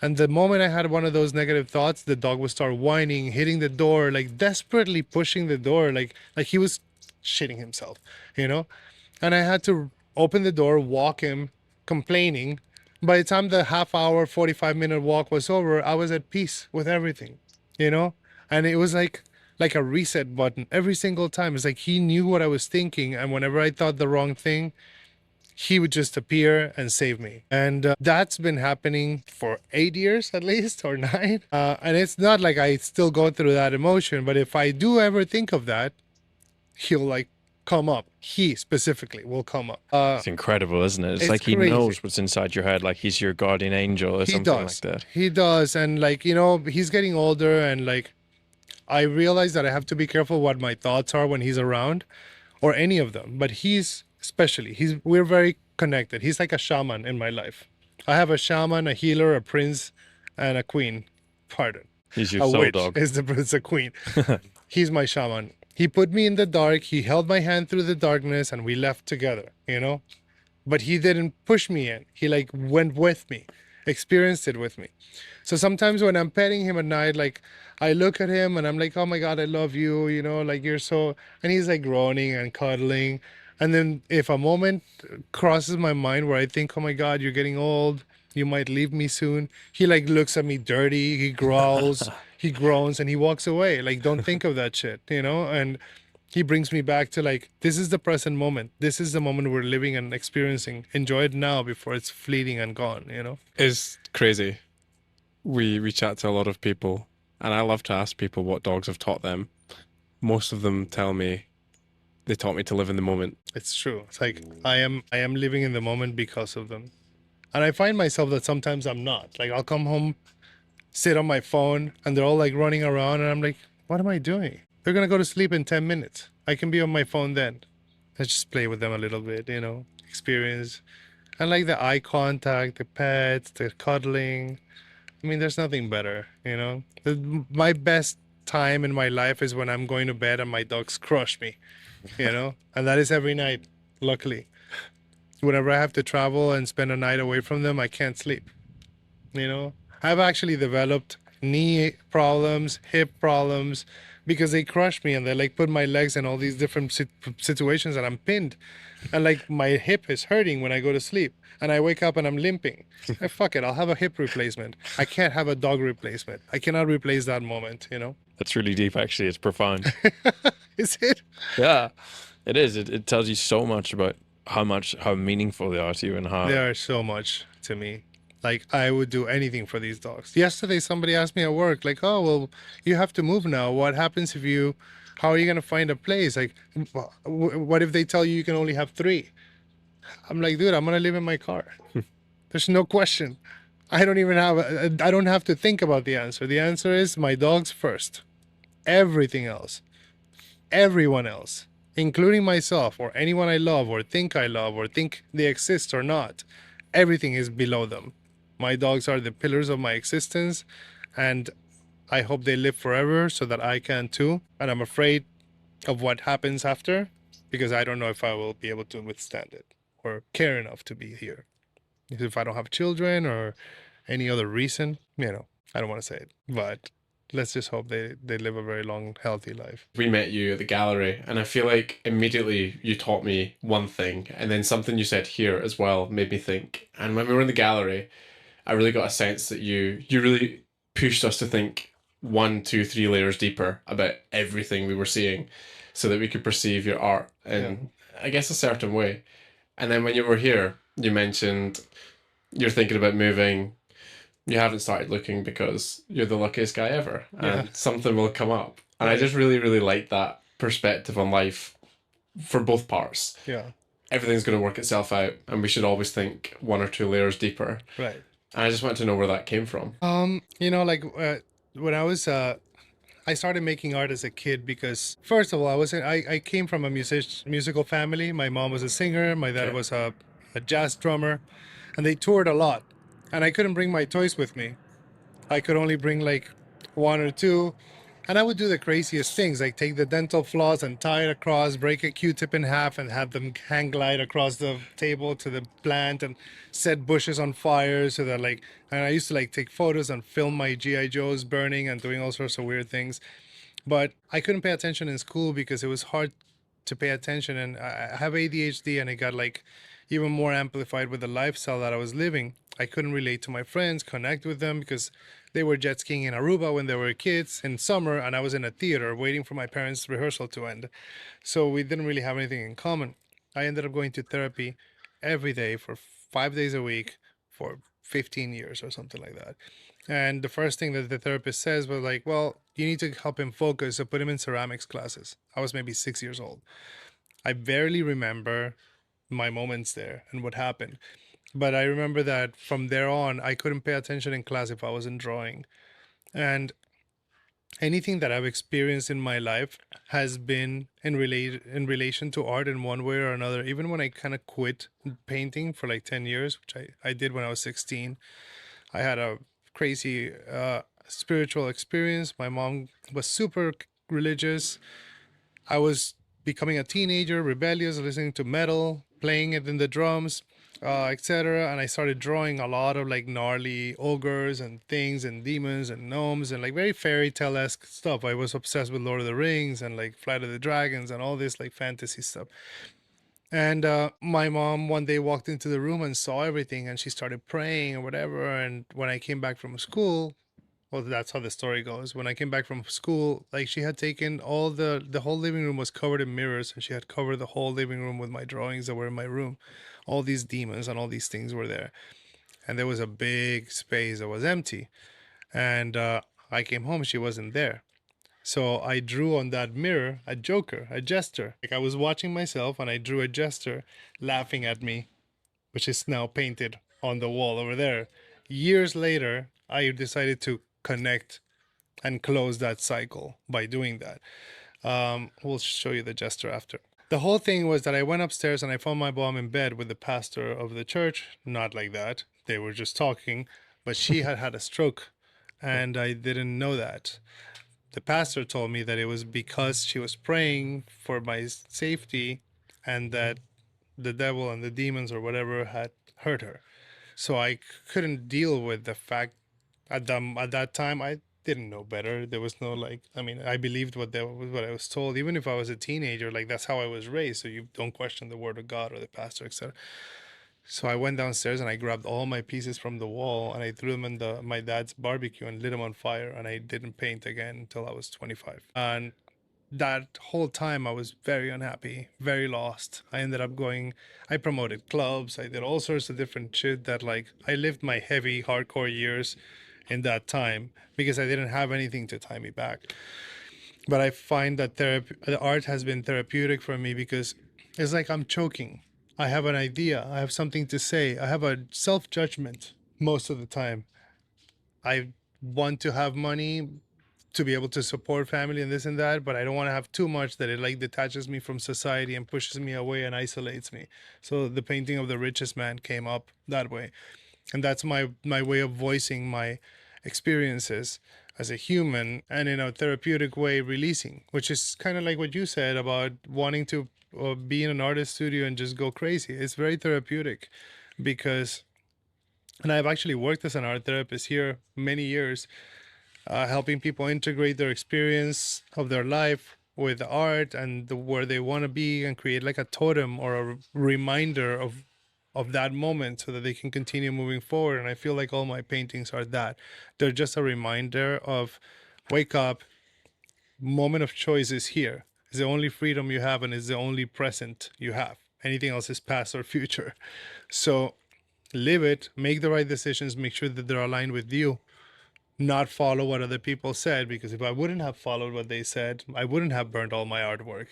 [SPEAKER 2] And the moment I had one of those negative thoughts, the dog would start whining, hitting the door, like desperately pushing the door, like he was shitting himself, you know? And I had to open the door, walk him, complaining. By the time the half hour, 45-minute walk was over, I was at peace with everything, you know? And it was like a reset button every single time. It's like he knew what I was thinking, and whenever I thought the wrong thing, he would just appear and save me. And that's been happening for 8 years at least, or 9. And it's not like I still go through that emotion, but if I do ever think of that, he'll like come up. He specifically will come up.
[SPEAKER 1] It's incredible, isn't it? It's
[SPEAKER 2] it's
[SPEAKER 1] like he
[SPEAKER 2] crazy.
[SPEAKER 1] knows what's inside your head, like he's your guardian angel or
[SPEAKER 2] He
[SPEAKER 1] something
[SPEAKER 2] does.
[SPEAKER 1] like that.
[SPEAKER 2] He does. And like, you know, he's getting older, and like I realize that I have to be careful what my thoughts are when he's around, or any of them. But he's especially, we're very connected. He's like a shaman in my life. I have a shaman, a healer, a prince, and a queen. Pardon.
[SPEAKER 1] He's your
[SPEAKER 2] A
[SPEAKER 1] soul
[SPEAKER 2] witch
[SPEAKER 1] dog.
[SPEAKER 2] is the queen. He's my shaman. He put me in the dark. He held my hand through the darkness, and we left together, you know? But he didn't push me in. He like went with me, experienced it with me. So sometimes when I'm petting him at night, like I look at him and I'm like, oh my God, I love you, you know, like you're so, and he's like groaning and cuddling. And then if a moment crosses my mind where I think, oh my God, you're getting old, you might leave me soon, he like looks at me dirty, he growls, he groans, and he walks away. Like, don't think of that shit, you know? And he brings me back to like, this is the present moment. This is the moment we're living and experiencing. Enjoy it now before it's fleeting and gone, you know?
[SPEAKER 3] It's crazy. We chat to a lot of people, and I love to ask people what dogs have taught them. Most of them tell me they taught me to live in the moment.
[SPEAKER 2] It's true. It's like I am living in the moment because of them. And I find myself that sometimes I'm not. Like I'll come home, sit on my phone, and they're all like running around, and I'm like, what am I doing? They're gonna go to sleep in 10 minutes. I can be on my phone then. Let's just play with them a little bit, you know, experience. And like the eye contact, the pets, the cuddling. I mean, there's nothing better, you know? My best time in my life is when I'm going to bed and my dogs crush me, you know? And that is every night, luckily. Whenever I have to travel and spend a night away from them, I can't sleep, you know? I've actually developed knee problems, hip problems, because they crush me and they like put my legs in all these different situations, and I'm pinned. And like my hip is hurting when I go to sleep, and I wake up and I'm limping. Fuck it, I'll have a hip replacement. I can't have a dog replacement. I cannot replace that moment, you know?
[SPEAKER 1] That's really deep, actually. It's profound.
[SPEAKER 2] Is it?
[SPEAKER 1] Yeah, it is. It tells you so much about how meaningful they are to you and how.
[SPEAKER 2] They are so much to me. Like, I would do anything for these dogs. Yesterday, somebody asked me at work, like, oh, well, you have to move now. What happens how are you going to find a place? Like, what if they tell you you can only have 3? I'm like, dude, I'm going to live in my car. There's no question. I don't have to think about the answer. The answer is my dogs first. Everything else, everyone else, including myself or anyone I love or think they exist or not, everything is below them. My dogs are the pillars of my existence, and I hope they live forever so that I can too. And I'm afraid of what happens after, because I don't know if I will be able to withstand it or care enough to be here. If I don't have children or any other reason, you know, I don't want to say it, but let's just hope they live a very long, healthy life.
[SPEAKER 3] We met you at the gallery, and I feel like immediately you taught me one thing, and then something you said here as well made me think. And when we were in the gallery, I really got a sense that you really pushed us to think 1, 2, 3 layers deeper about everything we were seeing, so that we could perceive your art in, I guess, a certain way. And then when you were here, you mentioned you're thinking about moving. You haven't started looking because you're the luckiest guy ever, and something will come up. And I just really, really like that perspective on life for both parts.
[SPEAKER 2] Yeah.
[SPEAKER 3] Everything's going to work itself out, and we should always think 1 or 2 layers deeper.
[SPEAKER 2] Right.
[SPEAKER 3] And I just want to know where that came from.
[SPEAKER 2] You know, like when I started making art as a kid because, first of all, I came from a musical family. My mom was a singer. My dad was a a jazz drummer, and they toured a lot. And I couldn't bring my toys with me. I could only bring like one or two. And I would do the craziest things, like take the dental floss and tie it across, break a Q-tip in half, and have them hang glide across the table to the plant, and set bushes on fire so that like. And I used to like take photos and film my GI Joes burning and doing all sorts of weird things. But I couldn't pay attention in school because it was hard to pay attention, and I have ADHD, and it got like even more amplified with the lifestyle that I was living. I couldn't relate to my friends, connect with them because they were jet skiing in Aruba when they were kids in summer, and I was in a theater waiting for my parents' rehearsal to end. So we didn't really have anything in common. I ended up going to therapy every day for 5 days a week for 15 years or something like that. And the first thing that the therapist says was like, well, you need to help him focus. So put him in ceramics classes. I was maybe 6 years old. I barely remember my moments there and what happened. But I remember that from there on, I couldn't pay attention in class if I wasn't drawing. And anything that I've experienced in my life has been in relation to art in one way or another. Even when I kind of quit painting for like 10 years, which I did when I was 16, I had a crazy spiritual experience. My mom was super religious. I was becoming a teenager, rebellious, listening to metal, playing it in the drums, etc. And I started drawing a lot of like gnarly ogres and things and demons and gnomes and like very fairy tale esque stuff. I was obsessed with Lord of the Rings and like Flight of the Dragons and all this like fantasy stuff. And my mom one day walked into the room and saw everything, and she started praying or whatever. And when I came back from school, well, that's how the story goes. When I came back from school, like she had taken all the whole living room was covered in mirrors, and she had covered the whole living room with my drawings that were in my room. All these demons and all these things were there, and there was a big space that was empty. And I came home, she wasn't there. So I drew on that mirror a joker, a jester. Like I was watching myself, and I drew a jester laughing at me, which is now painted on the wall over there. Years later, I decided to connect and close that cycle by doing that. We'll show you the gesture after. The whole thing was that I went upstairs and I found my mom in bed with the pastor of the church. Not like that. They were just talking, but she had had a stroke, and I didn't know that. The pastor told me that it was because she was praying for my safety, and that the devil and the demons or whatever had hurt her. So I couldn't deal with the fact at that time I didn't know better. There was no like, I mean, I believed what I was told, even if I was a teenager. Like that's how I was raised. So you don't question the word of God or the pastor, etc. So I went downstairs and I grabbed all my pieces from the wall and I threw them in my dad's barbecue and lit them on fire. And I didn't paint again until I was 25. And that whole time I was very unhappy, very lost. I ended up I promoted clubs, I did all sorts of different shit that like I lived my heavy hardcore years in that time because I didn't have anything to tie me back. But I find that the art has been therapeutic for me because it's like I'm choking. I have an idea, I have something to say, I have a self-judgment most of the time. I want to have money to be able to support family and this and that, but I don't want to have too much that it like detaches me from society and pushes me away and isolates me. So the painting of the richest man came up that way. And that's my way of voicing my experiences as a human, and in a therapeutic way releasing, which is kind of like what you said about wanting to be in an artist studio and just go crazy. It's very therapeutic because, and I've actually worked as an art therapist here many years, helping people integrate their experience of their life with art and where they want to be, and create like a totem or a reminder of that moment so that they can continue moving forward. And I feel like all my paintings are that. They're just a reminder of wake up, moment of choice is here. It's the only freedom you have, and it's the only present you have. Anything else is past or future. So live it, make the right decisions, make sure that they're aligned with you, not follow what other people said, because if I wouldn't have followed what they said, I wouldn't have burned all my artwork.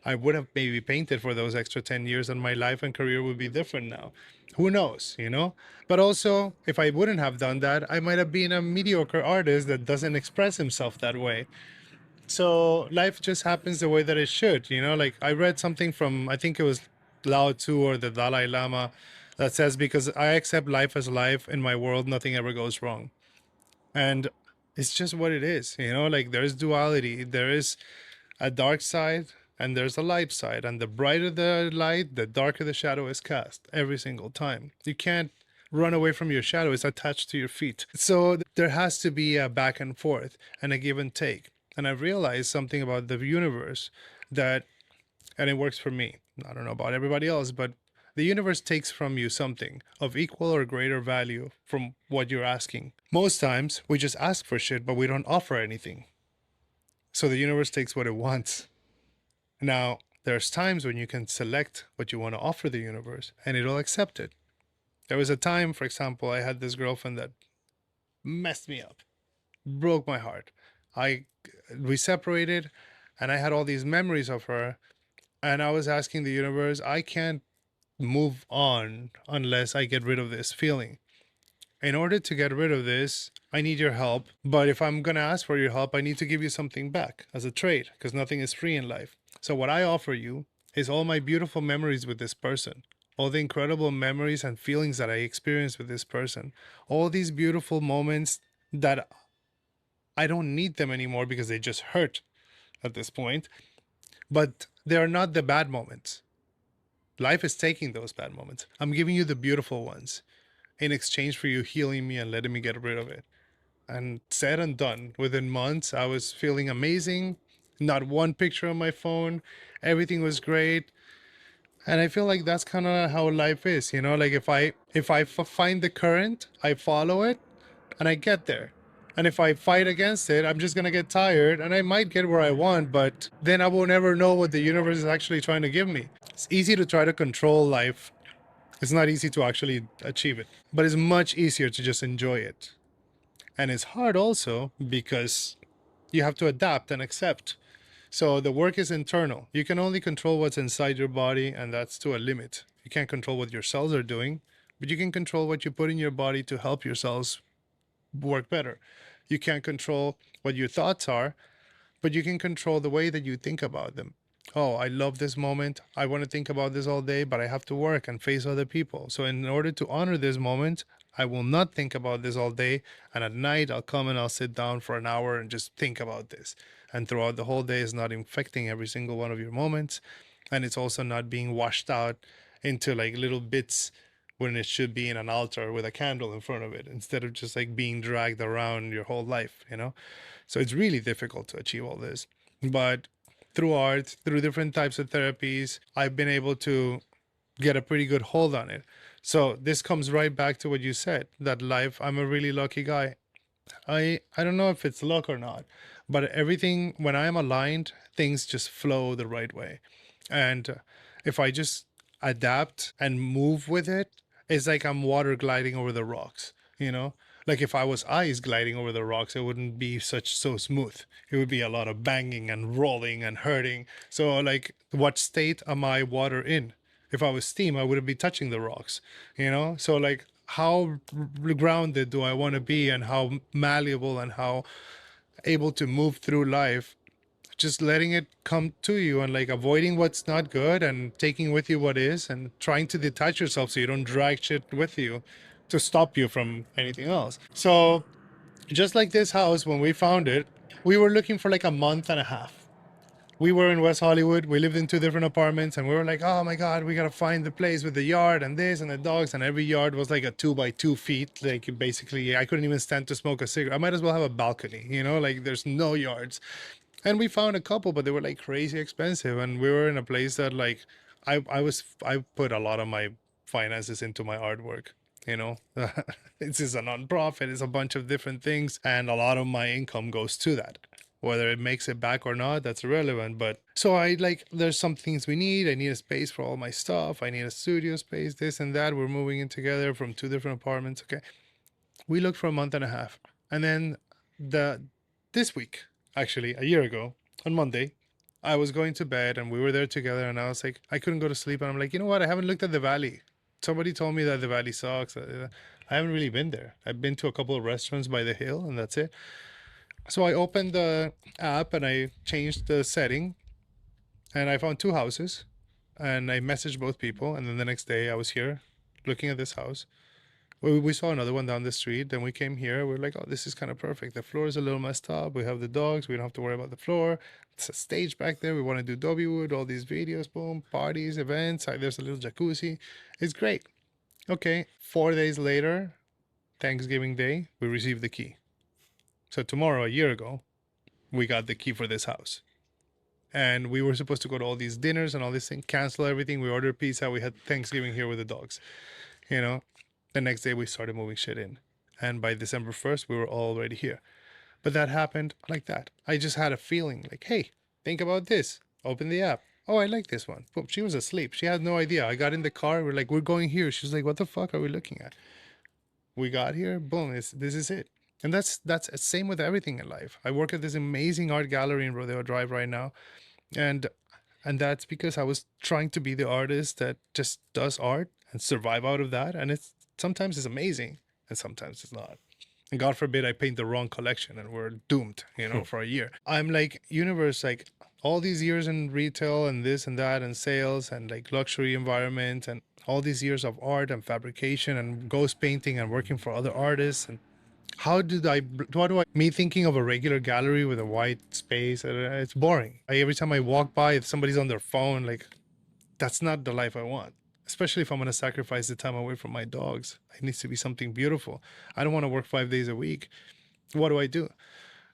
[SPEAKER 2] I would have maybe painted for those extra 10 years and my life and career would be different now. Who knows, you know? But also, if I wouldn't have done that, I might have been a mediocre artist that doesn't express himself that way. So life just happens the way that it should, you know? Like I read something from, I think it was Lao Tzu or the Dalai Lama, that says, because I accept life as life, in my world, nothing ever goes wrong. And it's just what it is, you know, like there's duality. There is a dark side and there's a light side. And the brighter the light, the darker the shadow is cast every single time. You can't run away from your shadow, it's attached to your feet. So there has to be a back and forth and a give and take. And I've realized something about the universe that, and it works for me. I don't know about everybody else, but the universe takes from you something of equal or greater value from what you're asking. Most times we just ask for shit, but we don't offer anything. So the universe takes what it wants. Now, there's times when you can select what you want to offer the universe and it'll accept it. There was a time, for example, I had this girlfriend that messed me up, broke my heart. We separated and I had all these memories of her, and I was asking the universe, I can't move on unless I get rid of this feeling. In order to get rid of this, I need your help. But if I'm going to ask for your help, I need to give you something back as a trade, because nothing is free in life. So what I offer you is all my beautiful memories with this person, all the incredible memories and feelings that I experienced with this person, all these beautiful moments that I don't need them anymore because they just hurt at this point. But they are not the bad moments. Life is taking those bad moments. I'm giving you the beautiful ones in exchange for you healing me and letting me get rid of it. And said and done. Within months, I was feeling amazing. Not one picture on my phone. Everything was great. And I feel like that's kind of how life is, you know. Like if I find the current, I follow it, and I get there. And if I fight against it, I'm just gonna get tired, and I might get where I want, but then I will never know what the universe is actually trying to give me. It's easy to try to control life. It's not easy to actually achieve it, but it's much easier to just enjoy it. And it's hard also because you have to adapt and accept. So the work is internal. You can only control what's inside your body, and that's to a limit. You can't control what your cells are doing, but you can control what you put in your body to help your cells work better. You can't control what your thoughts are, but you can control the way that you think about them. Oh, I love this moment. I want to think about this all day, but I have to work and face other people. So, in order to honor this moment, I will not think about this all day. And at night, I'll come and I'll sit down for an hour and just think about this. And throughout the whole day, it's not infecting every single one of your moments. And it's also not being washed out into like little bits when it should be in an altar with a candle in front of it instead of just like being dragged around your whole life, you know? So it's really difficult to achieve all this. But through art, through different types of therapies, I've been able to get a pretty good hold on it. So this comes right back to what you said, that life, I'm a really lucky guy. I don't know if it's luck or not, but everything, when I'm aligned, things just flow the right way. And if I just adapt and move with it, it's like I'm water gliding over the rocks, you know? Like if I was ice gliding over the rocks, it wouldn't be so smooth. It would be a lot of banging and rolling and hurting. So like, what state am I water in? If I was steam, I wouldn't be touching the rocks, you know? So like, how grounded do I want to be, and how malleable and how able to move through life, just letting it come to you and like avoiding what's not good and taking with you what is, and trying to detach yourself so you don't drag shit with you to stop you from anything else. So just like this house, when we found it, we were looking for like a month and a half. We were in West Hollywood. We lived in two different apartments, and we were like, oh my God, we got to find the place with the yard and this and the dogs. And every yard was like a 2 by 2 feet. Like basically, I couldn't even stand to smoke a cigarette. I might as well have a balcony, you know, like there's no yards. And we found a couple, but they were like crazy expensive. And we were in a place that like, I put a lot of my finances into my artwork. You know, this is a nonprofit. It's a bunch of different things, and a lot of my income goes to that. Whether it makes it back or not, that's irrelevant. But so I like, there's some things we need. I need a space for all my stuff. I need a studio space, this and that. We're moving in together from two different apartments. Okay. We looked for a month and a half. And then this week, actually, a year ago, on Monday, I was going to bed and we were there together, and I was like, I couldn't go to sleep. And I'm like, you know what? I haven't looked at the valley. Somebody told me that the valley sucks. I haven't really been there. I've been to a couple of restaurants by the hill, and that's it. So I opened the app and I changed the setting, and I found two houses, and I messaged both people. And then the next day I was here looking at this house. We saw another one down the street. Then we came here. We're like, oh, this is kind of perfect. The floor is a little messed up. We have the dogs. We don't have to worry about the floor. It's a stage back there. We want to do Dobiewood, all these videos, boom, parties, events. There's a little jacuzzi. It's great. Okay. 4 days later, Thanksgiving Day, we received the key. So tomorrow, a year ago, we got the key for this house. And we were supposed to go to all these dinners and all this thing, cancel everything. We ordered pizza. We had Thanksgiving here with the dogs. You know, the next day we started moving shit in. And by December 1st, we were already here. But that happened like that. I just had a feeling like, hey, think about this. Open the app. Oh, I like this one. Boom. She was asleep. She had no idea. I got in the car. We're like, we're going here. She's like, what the fuck are we looking at? We got here. Boom. This is it. And that's the same with everything in life. I work at this amazing art gallery in Rodeo Drive right now. And that's because I was trying to be the artist that just does art and survive out of that. And sometimes it's amazing and sometimes it's not. And God forbid I paint the wrong collection and we're doomed, for a year. I'm like, universe, like all these years in retail and this and that and sales and like luxury environment and all these years of art and fabrication and ghost painting and working for other artists. And me thinking of a regular gallery with a white space, it's boring. Every time I walk by, if somebody's on their phone, like that's not the life I want. Especially if I'm going to sacrifice the time away from my dogs. It needs to be something beautiful. I don't want to work 5 days a week. What do I do?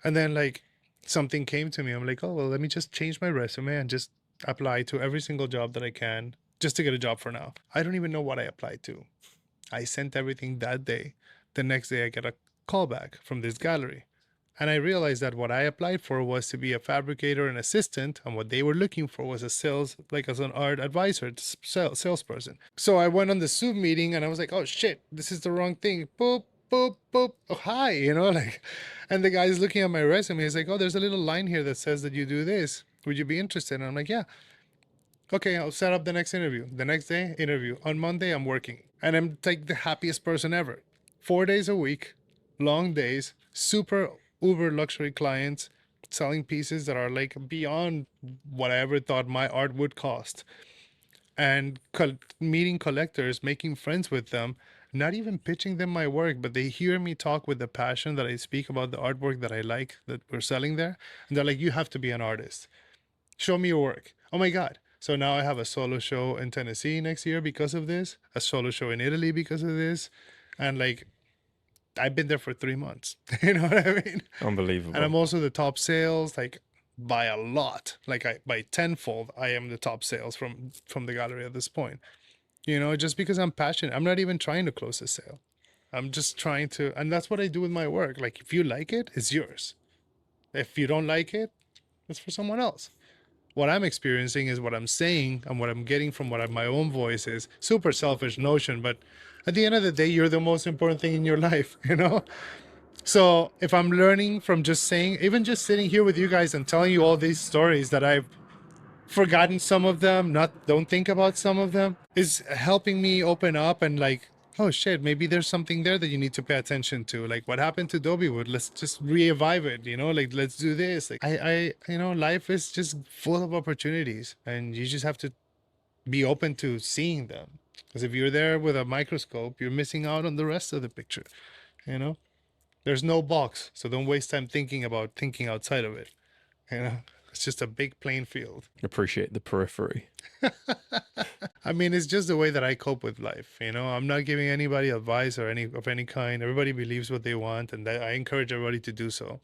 [SPEAKER 2] And then like something came to me. I'm like, oh, well, let me just change my resume and just apply to every single job that I can just to get a job for now. I don't even know what I applied to. I sent everything that day. The next day I get a call back from this gallery. And I realized that what I applied for was to be a fabricator and assistant, and what they were looking for was as an art advisor, salesperson. So I went on the Zoom meeting, and I was like, "Oh shit, this is the wrong thing." Boop, boop, boop. Oh, hi, and the guy's looking at my resume. He's like, "Oh, there's a little line here that says that you do this. Would you be interested?" And I'm like, "Yeah." Okay, I'll set up the next interview. The next day, interview. On Monday, I'm working, and I'm like the happiest person ever. 4 days a week, long days, super uber luxury clients, selling pieces that are like beyond what I ever thought my art would cost, and meeting collectors, making friends with them, not even pitching them my work, but they hear me talk with the passion that I speak about the artwork that I like that we're selling there, and they're like, you have to be an artist, show me your work. Oh my god. So now I have a solo show in Tennessee next year because of this, a solo show in Italy because of this, and like I've been there for 3 months. You know what I mean?
[SPEAKER 1] Unbelievable.
[SPEAKER 2] And I'm also the top sales, like by a lot. Like by tenfold, I am the top sales from the gallery at this point. Just because I'm passionate. I'm not even trying to close a sale. I'm just trying to, and that's what I do with my work. Like if you like it, it's yours. If you don't like it, it's for someone else. What I'm experiencing is what I'm saying and what I'm getting from my own voice is super selfish notion, but at the end of the day, you're the most important thing in your life, So if I'm learning from just saying, even just sitting here with you guys and telling you all these stories that I've forgotten some of them, don't think about some of them, is helping me open up and like, oh shit, maybe there's something there that you need to pay attention to. Like what happened to Dobiewood? Let's just revive it, like let's do this. Like life is just full of opportunities and you just have to be open to seeing them. Because if you're there with a microscope, you're missing out on the rest of the picture, There's no box, so don't waste time thinking outside of it, It's just a big plain field.
[SPEAKER 1] Appreciate the periphery.
[SPEAKER 2] I mean, it's just the way that I cope with life. I'm not giving anybody advice or any kind. Everybody believes what they want, and I encourage everybody to do so.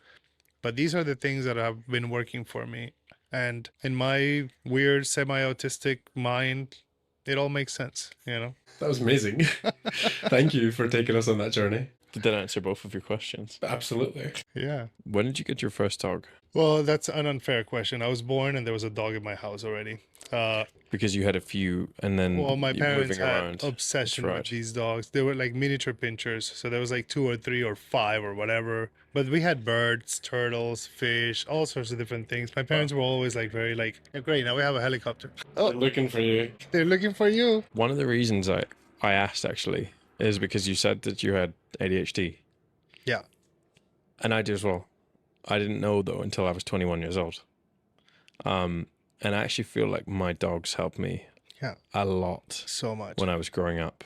[SPEAKER 2] But these are the things that have been working for me. And in my weird, semi-autistic mind, it all makes sense,
[SPEAKER 3] That was amazing. Thank you for taking us on that journey.
[SPEAKER 1] Did that answer both of your questions?
[SPEAKER 3] Absolutely.
[SPEAKER 2] Yeah.
[SPEAKER 1] When did you get your first dog?
[SPEAKER 2] Well, that's an unfair question. I was born and there was a dog in my house already.
[SPEAKER 1] Because you had a few, and then
[SPEAKER 2] my
[SPEAKER 1] you were
[SPEAKER 2] parents
[SPEAKER 1] moving
[SPEAKER 2] had
[SPEAKER 1] around.
[SPEAKER 2] obsession
[SPEAKER 1] That's
[SPEAKER 2] with
[SPEAKER 1] right.
[SPEAKER 2] these dogs. They were like miniature pinchers. So there was like 2 or 3 or 5 or whatever. But we had birds, turtles, fish, all sorts of different things. My parents were always like very like, "Oh, great, now we have a helicopter."
[SPEAKER 3] They're looking for you.
[SPEAKER 2] They're looking for you.
[SPEAKER 1] One of the reasons I asked actually is because you said that you had ADHD.
[SPEAKER 2] Yeah.
[SPEAKER 1] And I do as well. I didn't know though until I was 21 years old. And I actually feel like my dogs helped me
[SPEAKER 2] Yeah.
[SPEAKER 1] a lot
[SPEAKER 2] So much.
[SPEAKER 1] when I was growing up.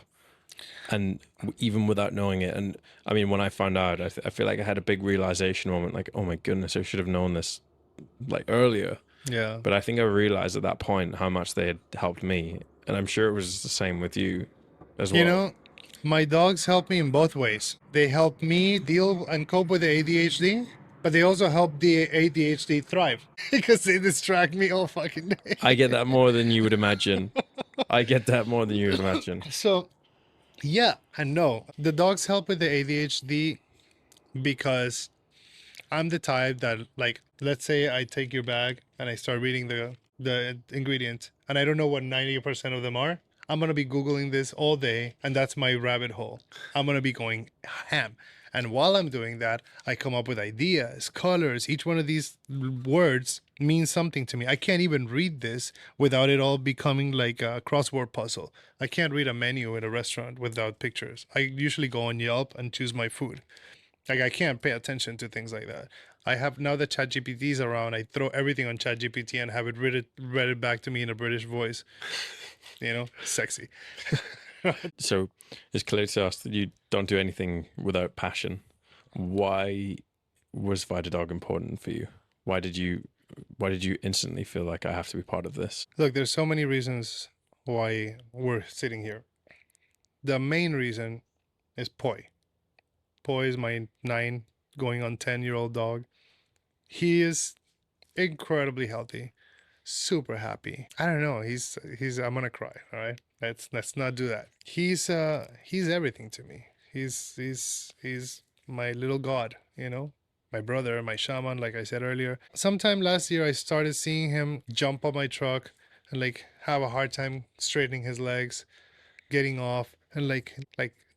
[SPEAKER 1] And even without knowing it, and I mean, when I found out, I feel like I had a big realization moment, like, oh my goodness, I should have known this like earlier.
[SPEAKER 2] Yeah.
[SPEAKER 1] But I think I realized at that point how much they had helped me, and I'm sure it was the same with you as
[SPEAKER 2] You
[SPEAKER 1] well.
[SPEAKER 2] know, my dogs help me in both ways. They help me deal and cope with the ADHD, but they also help the ADHD thrive because they distract me all fucking day.
[SPEAKER 1] I get that more than you would imagine. I get that more than you would imagine.
[SPEAKER 2] So, yeah and no. The dogs help with the ADHD because I'm the type that, like, let's say I take your bag and I start reading the ingredients and I don't know what 90% of them are. I'm gonna be Googling this all day, and that's my rabbit hole. I'm gonna be going ham. And while I'm doing that, I come up with ideas, colors. Each one of these words means something to me. I can't even read this without it all becoming like a crossword puzzle. I can't read a menu at a restaurant without pictures. I usually go on Yelp and choose my food. Like, I can't pay attention to things like that. I have, now that ChatGPT is around, I throw everything on ChatGPT and have it read it back to me in a British voice. You know, sexy.
[SPEAKER 1] So it's clear to us that you don't do anything without passion. Why was VitaDog important for you? Why did you instantly feel like I have to be part of this?
[SPEAKER 2] Look, there's so many reasons why we're sitting here. The main reason is Poi. Poi is my 9 going on 10-year-old dog. He is incredibly healthy, super happy. I don't know. He's. I'm gonna cry. All right. Let's not do that. He's everything to me. He's my little god. You know, my brother, my shaman. Like I said earlier. Sometime last year, I started seeing him jump on my truck and like have a hard time straightening his legs, getting off, and like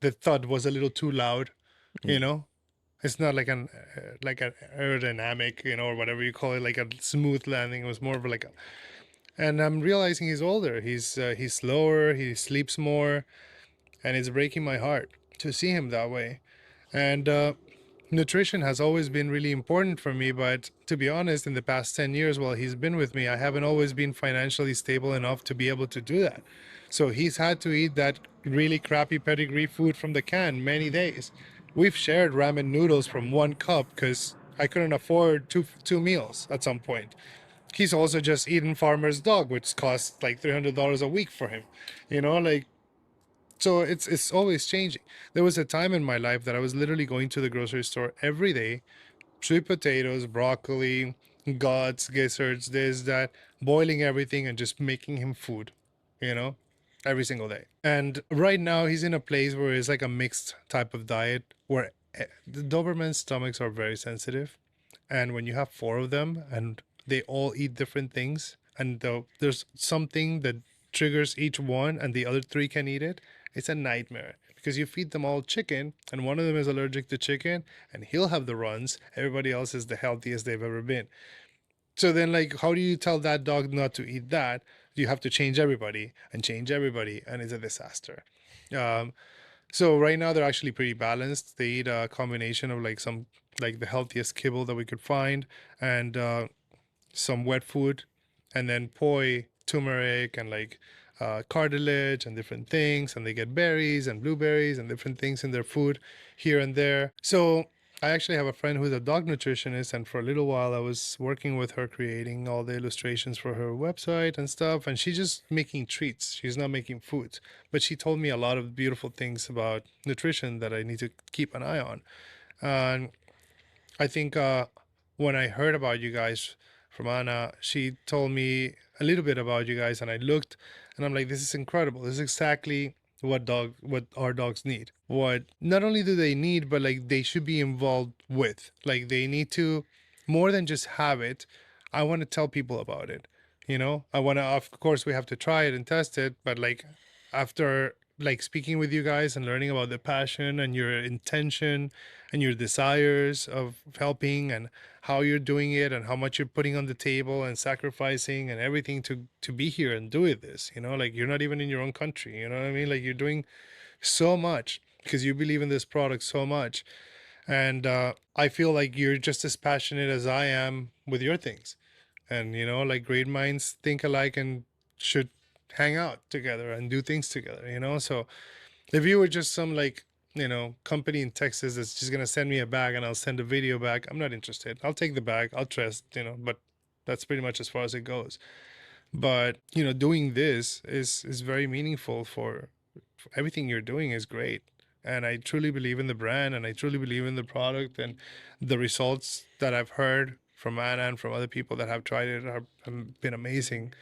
[SPEAKER 2] the thud was a little too loud. You know, it's not like an aerodynamic, you know, or whatever you call it, like a smooth landing. It was more of like a. And I'm realizing he's older. He's slower. He sleeps more, and it's breaking my heart to see him that way. And nutrition has always been really important for me, but to be honest, in the past 10 years while he's been with me, I haven't always been financially stable enough to be able to do that. So he's had to eat that really crappy pedigree food from the can many days. We've shared ramen noodles from one cup because I couldn't afford two meals at some point. He's also just eaten farmer's dog, which costs like $300 a week for him. You know, like, so it's always changing. There was a time in my life that I was literally going to the grocery store every day, sweet potatoes, broccoli, guts, gizzards, this, that, boiling everything and just making him food, you know, every single day. And right now he's in a place where it's like a mixed type of diet where the Doberman stomachs are very sensitive. And when you have 4 of them and they all eat different things, and there's something that triggers each one and the other 3 can eat it, it's a nightmare because you feed them all chicken and one of them is allergic to chicken and he'll have the runs. Everybody else is the healthiest they've ever been. So then, like, how do you tell that dog not to eat that? You have to change everybody, and it's a disaster. Um, so right now they're actually pretty balanced. They eat a combination of like some like the healthiest kibble that we could find and some wet food, and then poi, turmeric, and like cartilage and different things. And they get berries and blueberries and different things in their food here and there. So I actually have a friend who's a dog nutritionist, and for a little while I was working with her creating all the illustrations for her website and stuff. And she's just making treats. She's not making foods, but she told me a lot of beautiful things about nutrition that I need to keep an eye on. And I think when I heard about you guys from Anna, she told me a little bit about you guys, and I looked, and I'm like, this is incredible. This is exactly what our dogs need. What not only do they need, but like they should be involved with. Like they need to more than just have it. I want to tell people about it. You know, I want to. Of course, we have to try it and test it, but like after like speaking with you guys and learning about the passion and your intention and your desires of helping and how you're doing it and how much you're putting on the table and sacrificing and everything to be here and do this, you know, like you're not even in your own country, you know what I mean? Like you're doing so much because you believe in this product so much. And I feel like you're just as passionate as I am with your things. And you know, like great minds think alike and should hang out together and do things together, you know. So If you were just some like, company in Texas that's just gonna send me a bag and I'll send a video back, I'm not interested. I'll take the bag, I'll trust, but that's pretty much as far as it goes. But doing this is very meaningful for everything you're doing is great. And I truly believe in the brand and I truly believe in the product, and the results that I've heard from Anna and from other people that have tried it have been amazing.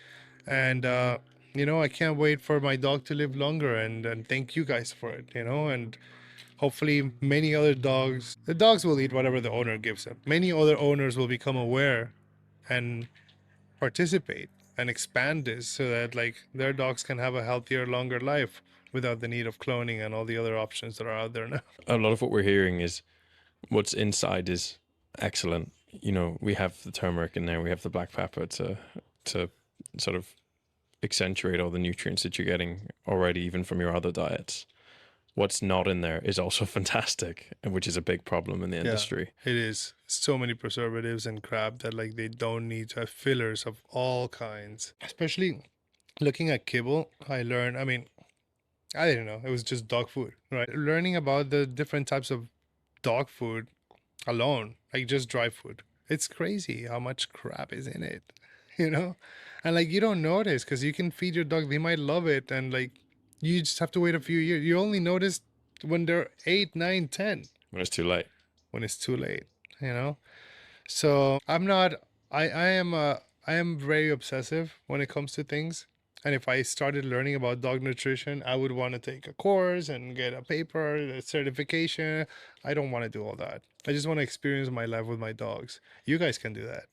[SPEAKER 2] And I can't wait for my dog to live longer, and thank you guys for it, and hopefully many other dogs, the dogs will eat whatever the owner gives them. Many other owners will become aware and participate and expand this so that like their dogs can have a healthier, longer life without the need of cloning and all the other options that are out there now.
[SPEAKER 1] A lot of what we're hearing is what's inside is excellent. We have the turmeric in there, we have the black pepper to sort of accentuate all the nutrients that you're getting already, even from your other diets. What's not in there is also fantastic, which is a big problem in the industry.
[SPEAKER 2] It is so many preservatives and crap that like they don't need to have fillers of all kinds. Especially looking at kibble, I learned, I didn't know, it was just dog food, right? Learning about the different types of dog food alone, like just dry food. It's crazy how much crap is in it, you know? And like you don't notice because you can feed your dog, they might love it, and like you just have to wait a few years. You only notice when they're 8, 9, 10.
[SPEAKER 1] When it's too late.
[SPEAKER 2] When it's too late, So I'm not I am very obsessive when it comes to things. And if I started learning about dog nutrition, I would want to take a course and get a paper, a certification. I don't want to do all that. I just want to experience my life with my dogs. You guys can do that.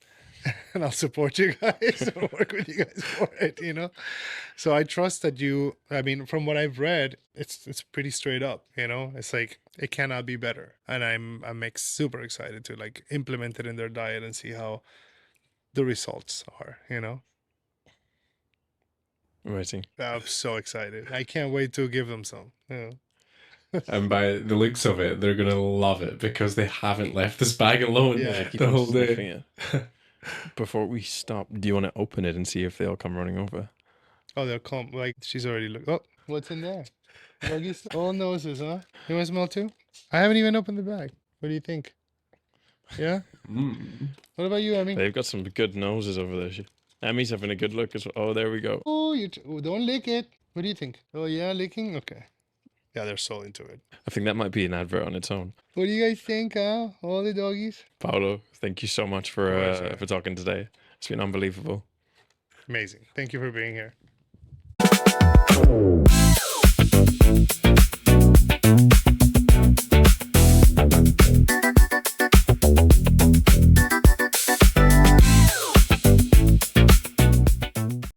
[SPEAKER 2] And I'll support you guys and work with you guys for it, So I trust that from what I've read, it's pretty straight up, It's like it cannot be better. And I'm super excited to like implement it in their diet and see how the results are,
[SPEAKER 1] Amazing.
[SPEAKER 2] I'm so excited. I can't wait to give them some.
[SPEAKER 3] And by the looks of it, they're gonna love it because they haven't left this bag alone
[SPEAKER 2] Yeah.
[SPEAKER 1] Keep
[SPEAKER 3] the
[SPEAKER 1] on
[SPEAKER 3] whole
[SPEAKER 1] sniffing
[SPEAKER 3] day.
[SPEAKER 1] it. Before we stop, do you want to open it and see if they'll come running over?
[SPEAKER 2] Oh, they'll come. Like she's already oh, what's in there? Doggies, all noses, huh? You want to smell too? I haven't even opened the bag. What do you think? Yeah. What about you, Emmy?
[SPEAKER 1] They've got some good noses over there. Emmy's having a good look as well. Oh, there we go.
[SPEAKER 2] Oh, don't lick it. What do you think? Oh yeah, licking. Okay. Yeah, they're so into it.
[SPEAKER 1] I think that might be an advert on its own.
[SPEAKER 2] What do you guys think, huh? All the doggies.
[SPEAKER 1] Paulo, thank you so much for talking today. It's been unbelievable.
[SPEAKER 2] Amazing. Thank you for being here.